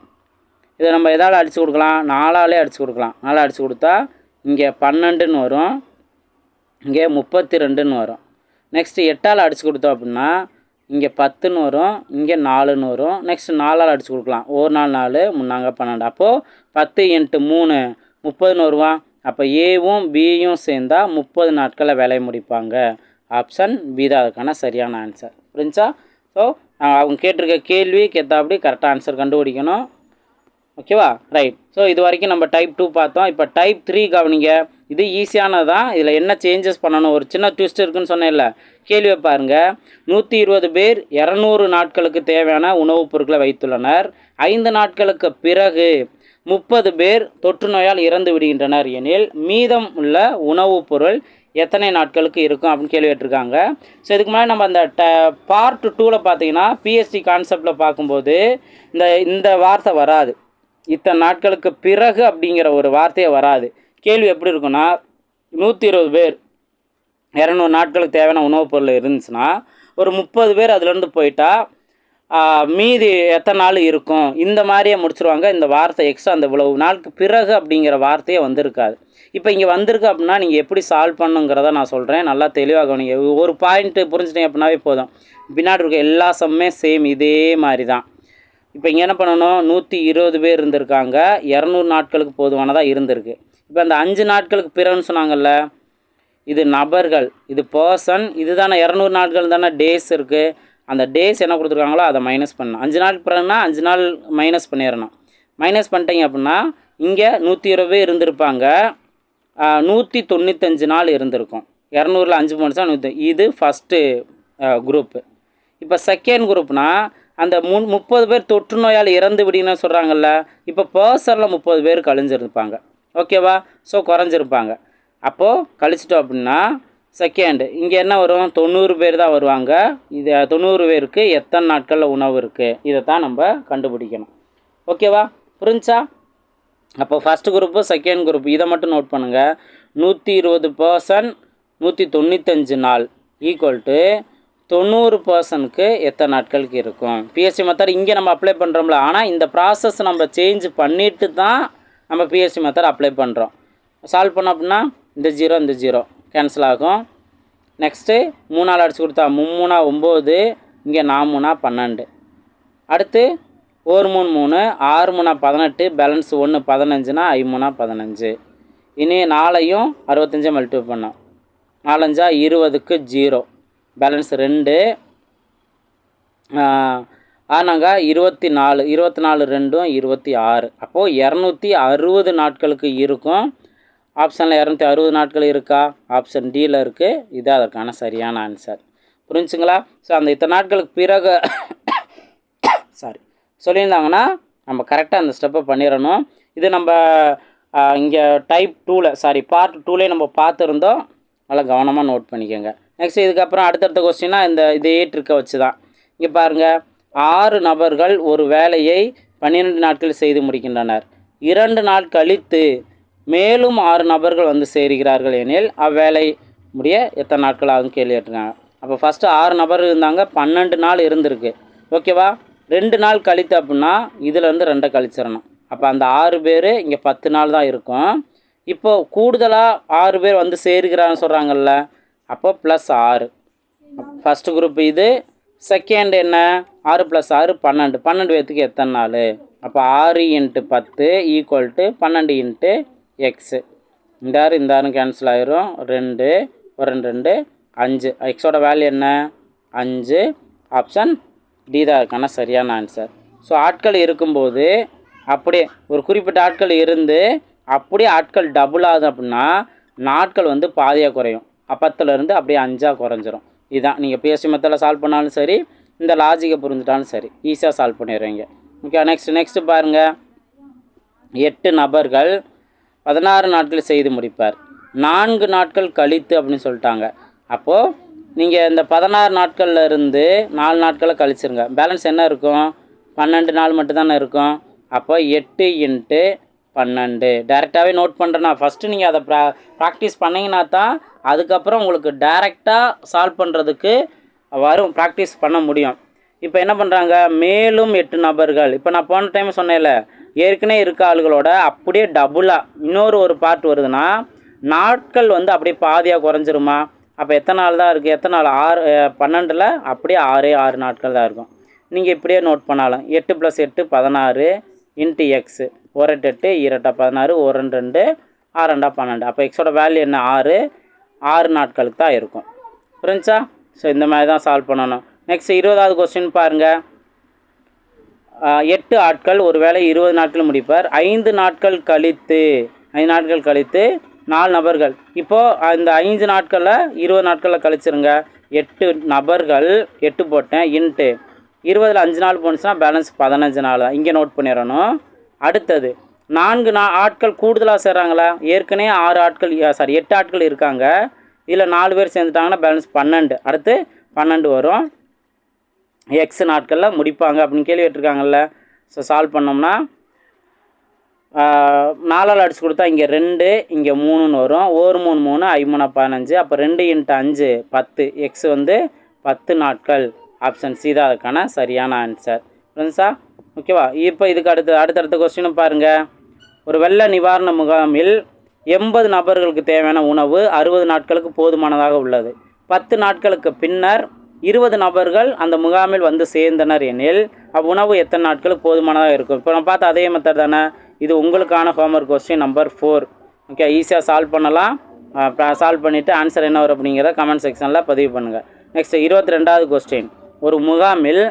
இதை நம்ம எதால் அடித்து கொடுக்கலாம்? 4ஆலே அடித்து கொடுக்கலாம். 4 அடித்து கொடுத்தா இங்கே 12ன்னு வரும், இங்கே 32ன்னு வரும். நெக்ஸ்ட்டு 8ஆல் அடித்து கொடுத்தோம் அப்படின்னா இங்கே 10ன்னு வரும், இங்கே 4ன்னு வரும். நெக்ஸ்ட் 4ஆல் அடித்து கொடுக்கலாம். 1 4 4 3 12. அப்போது 10 × 3 30ன்னு வருவான். அப்போ ஏவும் பியும் சேர்ந்தால் 30 நாட்களில் வேலையை முடிப்பாங்க. ஆப்ஷன் பி தான் அதுக்கான சரியான ஆன்சர். புரிஞ்சா? ஸோ அவங்க கேட்டிருக்க கேள்விக்கு ஏற்றாப்படி கரெக்டாக ஆன்சர் கண்டுபிடிக்கணும். ஓகேவா? ரைட். ஸோ இது வரைக்கும் நம்ம டைப் 2 பார்த்தோம். இப்போ டைப் 3 கவனிங்க. இது ஈஸியானது தான். இதில் என்ன சேஞ்சஸ் பண்ணணும்? ஒரு சின்ன ட்விஸ்ட் இருக்குன்னு சொன்னேன்ல. கேள்வியை பாருங்கள். 120 பேர் 200 நாட்களுக்கு தேவையான உணவுப் பொருட்களை வைத்துள்ளனர். 5 நாட்களுக்கு பிறகு 30 பேர் தொற்று நோயால் இறந்து விடுகின்றனர் எனில் மீதம் உள்ள உணவுப் பொருள் எத்தனை நாட்களுக்கு இருக்கும் அப்படின்னு கேள்வி கேட்டிருக்காங்க. ஸோ இதுக்கு முன்னாடி நம்ம அந்த பார்ட் 2ல் பார்த்தீங்கன்னா பிஎஸ்டி கான்செப்டில் பார்க்கும்போது இந்த வார்த்தை வராது. இத்தனை நாட்களுக்கு பிறகு அப்படிங்கிற ஒரு வார்த்தையே வராது. கேள்வி எப்படி இருக்குன்னா, 120 பேர் 200 நாட்களுக்கு தேவையான உணவுப் பொருள் இருந்துச்சுன்னா ஒரு 30 பேர் அதுலேருந்து போயிட்டா மீதி எத்தனை நாள் இருக்கும், இந்த மாதிரியே முடிச்சிருவாங்க. இந்த வார்த்தை எக்ஸ்ட்ரா அந்த இவ்வளவு நாளுக்கு பிறகு அப்படிங்கிற வார்த்தையே வந்திருக்காது. இப்போ இங்கே வந்திருக்கு அப்படின்னா நீங்கள் எப்படி சால்வ் பண்ணுங்கிறத நான் சொல்கிறேன். நல்லா தெளிவாக நீங்கள் ஒரு பாயிண்ட்டு புரிஞ்சுட்டீங்க அப்படின்னாவே போதும். பின்னாடி இருக்க எல்லா சம்மே சேம் இதே மாதிரி தான். இப்போ இங்கே என்ன பண்ணணும்? 120 பேர் இருந்திருக்காங்க, 200 நாட்களுக்கு போதுமானதாக இருந்திருக்கு. இப்போ அந்த 5 நாட்களுக்கு பிறகுன்னு சொன்னாங்கல்ல, இது நபர்கள், இது பர்சன், இது தானே 200 நாட்கள் தானே டேஸ் இருக்குது. அந்த டேஸ் என்ன கொடுத்துருக்காங்களோ அதை மைனஸ் பண்ணணும். 5 நாள் பிறகுனா 5 நாள் மைனஸ் பண்ணிடணும். மைனஸ் பண்ணிட்டீங்க அப்படின்னா இங்கே 120 பேர் இருந்திருப்பாங்க, 195 நாள் இருந்திருக்கும். 200ல் 5 போனுச்சா 100. இது ஃபஸ்ட்டு குரூப்பு. இப்போ செகண்ட் குரூப்னால் அந்த 30 பேர் தொற்று நோயால் இறந்து விடுன்னு சொல்கிறாங்கல்ல, இப்போ பர்சனில் 30 பேர் கழிஞ்சிருப்பாங்க. ஓகேவா? ஸோ குறைஞ்சிருப்பாங்க. அப்போது கழிச்சிட்டோம் அப்படின்னா செகண்டு இங்கே என்ன வரும்? 90 பேர் தான் வருவாங்க. இது 90 பேருக்கு எத்தனை நாட்களில் உணவு இருக்குது, இதை தான் நம்ம கண்டுபிடிக்கணும். ஓகேவா? புரிஞ்சா? அப்போ ஃபஸ்ட்டு குரூப்பு செகண்ட் குரூப் இதை மட்டும் நோட் பண்ணுங்கள். 120 பர்சன் 195 நாள் ஈக்குவல் டு 90 பர்சனுக்கு எத்தனை நாட்களுக்கு இருக்கும். பிஎஸ்சி மெத்தட் இங்கே நம்ம அப்ளை பண்ணுறோம்ல, ஆனால் இந்த ப்ராசஸ் நம்ம சேஞ்ச் பண்ணிவிட்டு தான் நம்ம பிஎஸ்சி மெத்தட் அப்ளை பண்ணுறோம். சால்வ் பண்ணோம் அப்படின்னா இந்த 0 கேன்சல் ஆகும். நெக்ஸ்ட்டு 3ஆல் அடிச்சு கொடுத்தா 3 9, இங்கே 4 12. அடுத்து 1 3 3, 6 3 18, பேலன்ஸ் 1 15னா 5 15. இனி 4ஐயும் 65 மல்டிபிள் பண்ணோம். 4 5 20க்கு 0, பேலன்ஸ் 2. ஆனாங்க 24, 24 2 26. அப்போது 260 நாட்களுக்கு இருக்கும். ஆப்ஷனில் 260 நாட்கள் இருக்கா? ஆப்ஷன் டியில் இருக்குது. இது அதற்கான சரியான ஆன்சர். புரிஞ்சுங்களா? ஸோ அந்த இத்தனை நாட்களுக்கு பிறகு சொல்லியிருந்தாங்கன்னா நம்ம கரெக்டாக அந்த ஸ்டெப்பை பண்ணிடணும். இது நம்ம இங்கே டைப் 2ல் பார்ட் 2லேயே நம்ம பார்த்துருந்தோம். நல்லா கவனமாக நோட் பண்ணிக்கோங்க. நெக்ஸ்ட் இதுக்கப்புறம் அடுத்தடுத்த கொஸ்டின்னா இதே ட்ரிக்கை வச்சு தான். இங்கே பாருங்கள், 6 நபர்கள் ஒரு வேலையை 12 நாட்கள் செய்து முடிக்கின்றனர். 2 நாள் கழித்து மேலும் 6 நபர்கள் வந்து சேர்கிறார்கள் எனில் அவ்வேலை முடிய எத்தனை நாட்கள் ஆகும் கேள்வி கேட்டிருக்காங்க. அப்போ ஃபஸ்ட்டு 6 நபர் இருந்தாங்க, 12 நாள் இருந்திருக்கு. ஓகேவா? 2 நாள் கழித்து அப்படின்னா இதிலேருந்து 2 கழிச்சிடணும். அப்போ அந்த 6 பேர் இங்கே 10 நாள் தான் இருக்கும். இப்போது கூடுதலாக 6 பேர் வந்து சேர்கிறான்னு சொல்கிறாங்கல்ல, அப்போ +6. ஃபஸ்ட்டு குரூப் இது. செகண்ட் என்ன, 6 + 6 12. 12 பேர்த்துக்கு எத்தனை நாள்? அப்போ 6 × 10 = 12 × x. இந்த ஆறு கேன்சல் ஆயிரும். 2 1 2 5. எக்ஸோட வேல்யூ என்ன, 5. ஆப்ஷன் டி தான் இருக்கான சரியான ஆன்சர். ஸோ ஆட்கள் இருக்கும்போது அப்படியே ஒரு குறிப்பிட்ட ஆட்கள் இருந்து அப்படியே ஆட்கள் டபுள் ஆகுது அப்படின்னா நாட்கள் வந்து பாதியாக குறையும். 10லேருந்து அப்படியே 5ஆக குறைஞ்சிரும். இதுதான் நீங்கள் பிஎஸ்சி மெத்தடில் சால்வ் பண்ணாலும் சரி, இந்த லாஜிக்கை புரிஞ்சுட்டாலும் சரி, ஈஸியாக சால்வ் பண்ணிடுவீங்க. ஓகே, நெக்ஸ்ட்டு பாருங்கள். 8 நபர்கள் 16 நாட்கள் செய்து முடிப்பார். 4 நாட்கள் கழித்து அப்படின்னு சொல்லிட்டாங்க. அப்போது நீங்கள் இந்த 16 நாட்களில் இருந்து 4 நாட்களை கழிச்சிருங்க. பேலன்ஸ் என்ன இருக்கும், 12 நாள் மட்டும்தானே இருக்கும். அப்போ 8 × 12. டேரெக்டாகவே நோட் பண்ணுறேன்னா ஃபஸ்ட்டு நீங்கள் அதை ப்ராக்டிஸ் பண்ணிங்கன்னா தான் அதுக்கப்புறம் உங்களுக்கு டேரெக்டாக சால்வ் பண்ணுறதுக்கு வரும், ப்ராக்டிஸ் பண்ண முடியும். இப்போ என்ன பண்ணுறாங்க, மேலும் 8 நபர்கள். இப்போ நான் போன டைம் சொன்னேன்ல, ஏற்கனவே இருக்க ஆளுகளோட அப்படியே டபுளாக இன்னொரு ஒரு பார்ட் வருதுன்னா நாட்கள் வந்து அப்படியே பாதியாக குறைஞ்சிருமா. அப்போ எத்தனை நாள் தான் இருக்குது, எத்தனை நாள், 6 12ல் அப்படியே 6 நாட்கள் தான் இருக்கும். நீங்கள் இப்படியே நோட் பண்ணாலும் 8 + 8 16 × x. 1 8 2 16 1 2 6 2 12. அப்போ எக்ஸோட வேல்யூ என்ன, 6 நாட்களுக்கு தான் இருக்கும். புரிஞ்சா? ஸோ இந்த மாதிரி தான் சால்வ் பண்ணணும். நெக்ஸ்ட் 20வது கொஸ்டின் பாருங்கள். 8 ஆட்கள் ஒருவேளை 20 நாட்கள் முடிப்பார். 5 நாட்கள் கழித்து 4 நபர்கள். இப்போது அந்த 5 நாட்களில் 20 நாட்களில் கழிச்சிருங்க. 8 நபர்கள் 8 போட்டேன் இன்ட்டு 20ல் 5 நாள் போணுச்சுன்னா பேலன்ஸ் 15 நாள் தான். இங்கே நோட் பண்ணிடணும். அடுத்தது 4 ஆட்கள் கூடுதலாக சேர்றாங்களா, ஏற்கனவே 8 ஆட்கள் இருக்காங்க. இதில் 4 பேர் சேர்ந்துட்டாங்கன்னா பேலன்ஸ் 12. அடுத்து 12 வரும். எக்ஸ் நாட்களில் முடிப்பாங்க அப்படின்னு கேள்வி கேட்டிருக்காங்கல்ல. ஸோ சால்வ் பண்ணோம்னா 4ஆல் அடிச்சு கொடுத்தா இங்கே 2 இங்கே 3ன்னு வரும். 1 3 3 5 3 15. அப்போ 2 × 5 10. எக்ஸ் வந்து 10 நாட்கள். ஆப்ஷன் சி தான் அதுக்கான சரியான ஆன்சர். ஃப்ரெண்ட்ஸா, ஓகேவா? இப்போ இதுக்கு அடுத்தடுத்த கொஸ்டினும் பாருங்கள். ஒரு வெள்ள நிவாரண முகாமில் 80 நபர்களுக்கு தேவையான உணவு 60 நாட்களுக்கு போதுமானதாக உள்ளது. 10 நாட்களுக்கு பின்னர் 20 நபர்கள் அந்த முகாமில் வந்து சேர்ந்தனர் எனில் அவ்வுணவு எத்தனை நாட்களுக்கு போதுமானதாக இருக்கும். இப்போ நம்ம பார்த்த அதே மெத்தட் தானே. இது உங்களுக்கான ஹோம்ஒர்க் கொஸ்டின் நம்பர் 4. ஓகே, ஈஸியாக சால்வ் பண்ணலாம். சால்வ் பண்ணிவிட்டு ஆன்சர் என்ன வரும் அப்படிங்கிறத கமெண்ட் செக்ஷனில் பதிவு பண்ணுங்கள். நெக்ஸ்ட் 22வது கொஸ்டின். ஒரு முகாமில்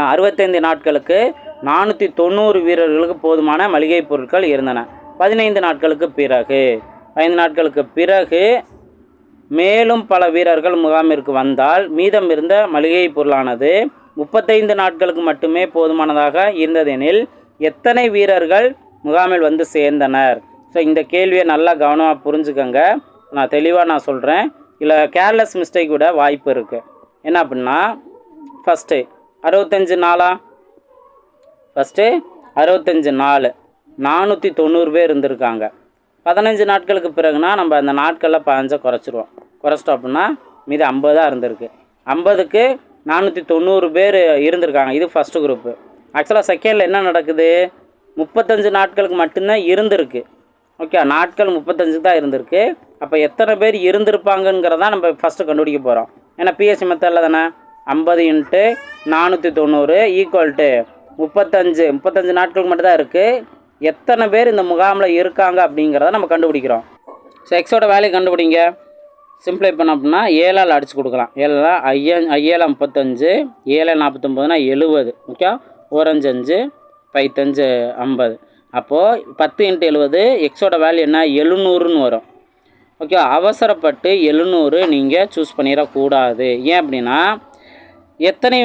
65 நாட்களுக்கு 490 வீரர்களுக்கு போதுமான மளிகை பொருட்கள் இருந்தன. 15 நாட்களுக்கு பிறகு மேலும் பல வீரர்கள் முகாமிற்கு வந்தால் மீதம் இருந்த மளிகை பொருளானது 35 நாட்களுக்கு மட்டுமே போதுமானதாக இருந்ததெனில் எத்தனை வீரர்கள் முகாமில் வந்து சேர்ந்தனர்? ஸோ இந்த கேள்வியை நல்லா கவனமாக புரிஞ்சுக்கோங்க. நான் தெளிவாக சொல்கிறேன். இல்லை கேர்லெஸ் மிஸ்டேக் விட வாய்ப்பு இருக்குது. என்ன அப்படின்னா, ஃபஸ்ட்டு 65 நாளா, ஃபஸ்ட்டு 65 நாள் 490 பேர் இருந்திருக்காங்க. 15 நாட்களுக்கு பிறகுனா நம்ம அந்த நாட்களில் 15 குறைச்சிட்டோம் அப்படின்னா மீது 50 தான் இருந்திருக்கு. 50க்கு 490 பேர் இருந்திருக்காங்க. இது ஃபஸ்ட்டு குரூப்பு. ஆக்சுவலாக செகண்டில் என்ன நடக்குது, 35 நாட்களுக்கு மட்டும்தான் இருந்திருக்கு. ஓகே, நாட்கள் 35 தான் இருந்திருக்கு. அப்போ எத்தனை பேர் இருந்திருப்பாங்கங்கிறதான் நம்ம ஃபஸ்ட்டு கண்டுபிடிக்க போகிறோம். ஏன்னா பிஎஸ்சி மெத்தடில் தானே. 50 × 490 = 35 நாட்களுக்கு மட்டும்தான் இருக்குது. எத்தனை பேர் இந்த முகாமில் இருக்காங்க அப்படிங்கிறத நம்ம கண்டுபிடிக்கிறோம். ஸோ எக்ஸோட வேல்யூ கண்டுபிடிங்க. சிம்பிளை பண்ண அப்படின்னா 7ஆல் அடித்து கொடுக்கலாம். 7 7 35, 7 49னா 70. ஓகே, 1 5 5 50. அப்போது 10 × 70 எக்ஸோட வேல்யூ என்ன, 700ன்னு வரும். ஓகே, அவசரப்பட்டு 700 நீங்கள் சூஸ் பண்ணிடக்கூடாது. ஏன் அப்படின்னா எத்தனை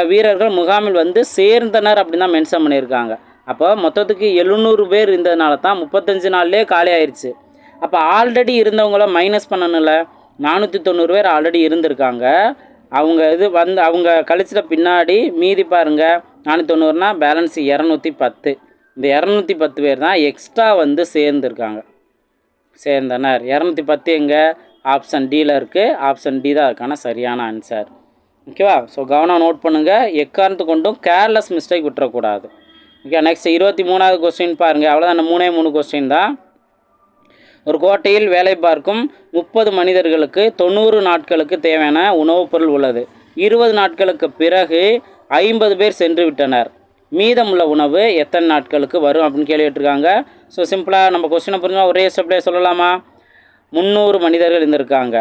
வீரர்கள் முகாமில் வந்து சேர்ந்தனர் அப்படின்னு தான் மென்ஷன் பண்ணியிருக்காங்க. அப்போ மொத்தத்துக்கு 700 பேர் இருந்ததுனால தான் 35 நாள்லேயே காலி ஆயிடுச்சு. அப்போ ஆல்ரெடி இருந்தவங்கள மைனஸ் பண்ணணும்ல. 490 பேர் ஆல்ரெடி இருந்திருக்காங்க. அவங்க கழிச்சிட்ட பின்னாடி மீதி பாருங்கள் 490னா பேலன்ஸ் 210. இந்த 210 பேர் தான் எக்ஸ்ட்ரா வந்து சேர்ந்தனர். 210 எங்கே, ஆப்ஷன் டியில் இருக்குது. ஆப்ஷன் டி தான் அதுக்கான சரியான ஆன்சர். ஓகேவா? ஸோ கவனம் நோட் பண்ணுங்கள். எக்காரணத்து கொண்டும் கேர்லெஸ் மிஸ்டேக் விட்டுறக்கூடாது. ஓகே. நெக்ஸ்ட் 23வது கொஸ்டின் பாருங்கள். அவ்வளோதான், 3 கொஸ்டின் தான். ஒரு கோட்டையில் வேலை பார்க்கும் 30 மனிதர்களுக்கு 90 நாட்களுக்கு தேவையான உணவுப் பொருள் உள்ளது. 20 நாட்களுக்கு பிறகு 50 பேர் சென்று விட்டனர். மீதமுள்ள உணவு எத்தனை நாட்களுக்கு வரும் அப்படின்னு கேள்வி கேட்டிருக்காங்க. ஸோ சிம்பிளாக நம்ம கொஸ்டினை புரிஞ்சா ஒரே ஸ்டெப்லேயே சொல்லலாமா? 300 மனிதர்கள் இருந்திருக்காங்க.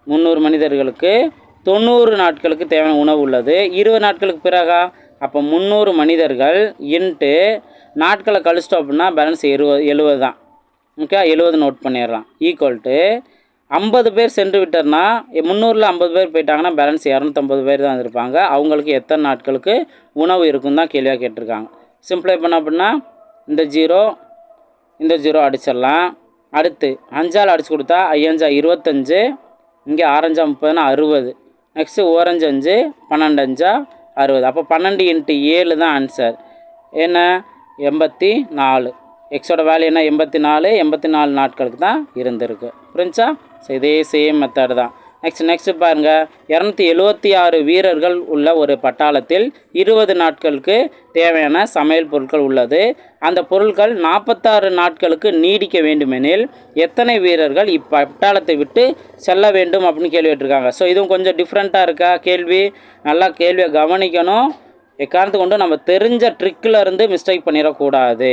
300 மனிதர்களுக்கு 90 நாட்களுக்கு தேவையான உணவு உள்ளது. 20 நாட்களுக்கு பிறகா? அப்போ 300 மனிதர்கள் இன்ட்டு நாட்களை கழிச்சிட்டோம் அப்படின்னா பேலன்ஸ் 70 தான். ஓகே, 70 நோட் பண்ணிடலாம். ஈக்குவல் டு 50 பேர் சென்று விட்டர்னா 300ல் 50 பேர் போயிட்டாங்கன்னா பேலன்ஸ் 250 பேர் தான் இருப்பாங்க. அவங்களுக்கு எத்தனை நாட்களுக்கு உணவு இருக்கும் தான் கேள்வியாக கேட்டிருக்காங்க. சிம்பிளை பண்ண அப்படின்னா இந்த 0 அடிச்சிடலாம். அடுத்து 5ஆல் அடிச்சு கொடுத்தா 5 25, இங்கே 6 30னா 60. நெக்ஸ்ட்டு ஓரஞ்சு 5, 12 60. அப்போ 12 × 7 தான் ஆன்சர். என்ன? 84. எக்ஸோட வேல்யூ என்ன? 84 நாட்களுக்கு தான் இருந்திருக்கு. புரிஞ்சா? ஸோ இதே சேம் மெத்தட் தான். நெக்ஸ்ட் பாருங்கள். 276 வீரர்கள் உள்ள ஒரு பட்டாளத்தில் 20 நாட்களுக்கு தேவையான சமையல் பொருட்கள் உள்ளது. அந்த பொருட்கள் 46 நாட்களுக்கு நீடிக்க வேண்டுமெனில் எத்தனை வீரர்கள் இப்பட்டாளத்தை விட்டு செல்ல வேண்டும் அப்படின்னு கேள்வி கேட்டிருக்காங்க. ஸோ இதுவும் கொஞ்சம் டிஃப்ரெண்ட்டாக இருக்கா கேள்வி? நல்லா கேள்வியை கவனிக்கணும். எக்காரணத்து கொண்டு நம்ம தெரிஞ்ச ட்ரிக்கில் இருந்து மிஸ்டேக் பண்ணிடக்கூடாது.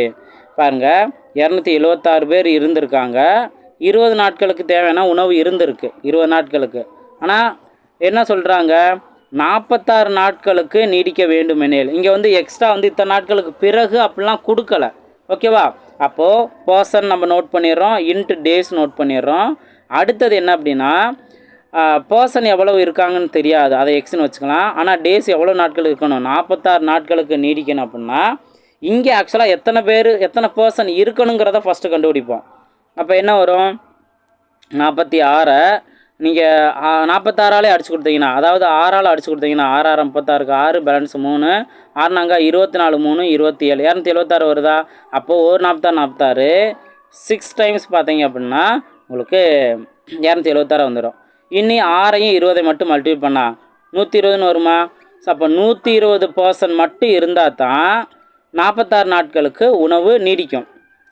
பாருங்கள், 276 பேர் இருந்திருக்காங்க. 20 நாட்களுக்கு தேவையான உணவு இருந்திருக்கு 20 நாட்களுக்கு. ஆனால் என்ன சொல்கிறாங்க? 46 நாட்களுக்கு நீடிக்க வேண்டுமெனில். இங்கே வந்து எக்ஸ்ட்ரா வந்து இத்தனை நாட்களுக்கு பிறகு அப்படிலாம் கொடுக்கல. ஓகேவா? அப்போது பர்சன் நம்ம நோட் பண்ணிடுறோம், இன்ட்டு டேஸ் நோட் பண்ணிடுறோம். அடுத்தது என்ன அப்படின்னா, பர்சன் எவ்வளோ இருக்காங்கன்னு தெரியாது, அதை எக்ஸ்ன்னு வச்சுக்கலாம். ஆனால் டேஸ் எவ்வளோ நாட்கள் இருக்கணும்? 46 நாட்களுக்கு நீடிக்கணும். அப்படின்னா இங்கே ஆக்சுவலாக எத்தனை பர்சன் இருக்கணுங்கிறத ஃபஸ்ட்டு கண்டுபிடிப்போம். அப்போ என்ன வரும்? 46 நீங்கள் 46ஆலே அடிச்சு கொடுத்தீங்கன்னா, அதாவது 6ஆல் அடிச்சு கொடுத்தீங்கன்னா 6 6 36, 6 பேலன்ஸ் 3, 6 நாங்க 24, 3 27, 276 வருதா? அப்போது ஒரு 46 6 டைம்ஸ் பார்த்தீங்க அப்படின்னா உங்களுக்கு 276 வந்துடும். இன்னி 6ஐயும் 20 மட்டும் மல்டிபிள் பண்ணால் 120ன்னு வருமா? ஸோ அப்போ 120 பர்சன்ட் மட்டும் இருந்தால் தான் 46 நாட்களுக்கு உணவு நீடிக்கும்.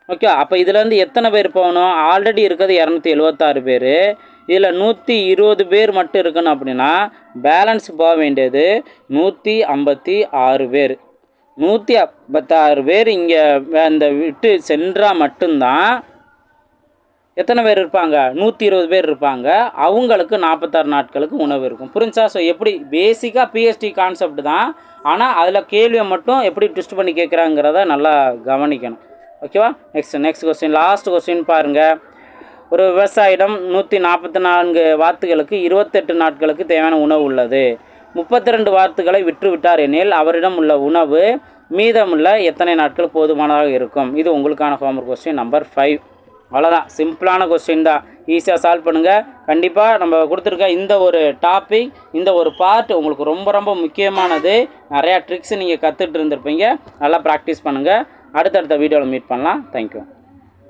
ஓகே, அப்போ இதுலேருந்து எத்தனை பேர் போகணும்? ஆல்ரெடி இருக்கிறது 276 பேர். இதில் 120 பேர் மட்டும் இருக்கணும். அப்படின்னா பேலன்ஸ் போக வேண்டியது 156 பேர். 156 பேர் இங்கே இந்த விட்டு சென்றால் மட்டும்தான் எத்தனை பேர் இருப்பாங்க? 120 பேர் இருப்பாங்க. அவங்களுக்கு 46 நாட்களுக்கு உணவு இருக்கும். புரிஞ்சா? ஸோ எப்படி பேசிக்காக பிஎஸ்டி கான்செப்ட் தான். ஆனால் அதில் கேள்வியை மட்டும் எப்படி ட்விஸ்ட் பண்ணி கேட்குறாங்கிறத நல்லா கவனிக்கணும். ஓகேவா? நெக்ஸ்ட் கொஸ்டின், லாஸ்ட் கொஸ்டின் பாருங்கள். ஒரு விவசாயிடம் 144 வாத்துகளுக்கு 28 நாட்களுக்கு தேவையான உணவு உள்ளது. 32 வாத்துகளை விற்றுவிட்டார் எனில் அவரிடம் உள்ள உணவு மீதமுள்ள எத்தனை நாட்கள் போதுமானதாக இருக்கும்? இது உங்களுக்கான ஹோம்வொர்க் கொஸ்டின் நம்பர் 5. அவ்வளோதான், சிம்பிளான கொஸ்டின் தான். ஈஸியாக சால்வ் பண்ணுங்கள். கண்டிப்பாக நம்ம கொடுத்துருக்க இந்த ஒரு டாபிக், இந்த ஒரு பார்ட் உங்களுக்கு ரொம்ப ரொம்ப முக்கியமானது. நிறையா ட்ரிக்ஸ் நீங்கள் கற்றுட்டு இருந்திருப்பீங்க. நல்லா ப்ராக்டிஸ் பண்ணுங்கள். அடுத்தடுத்த வீடியோவில் மீட் பண்ணலாம். தேங்க்யூ.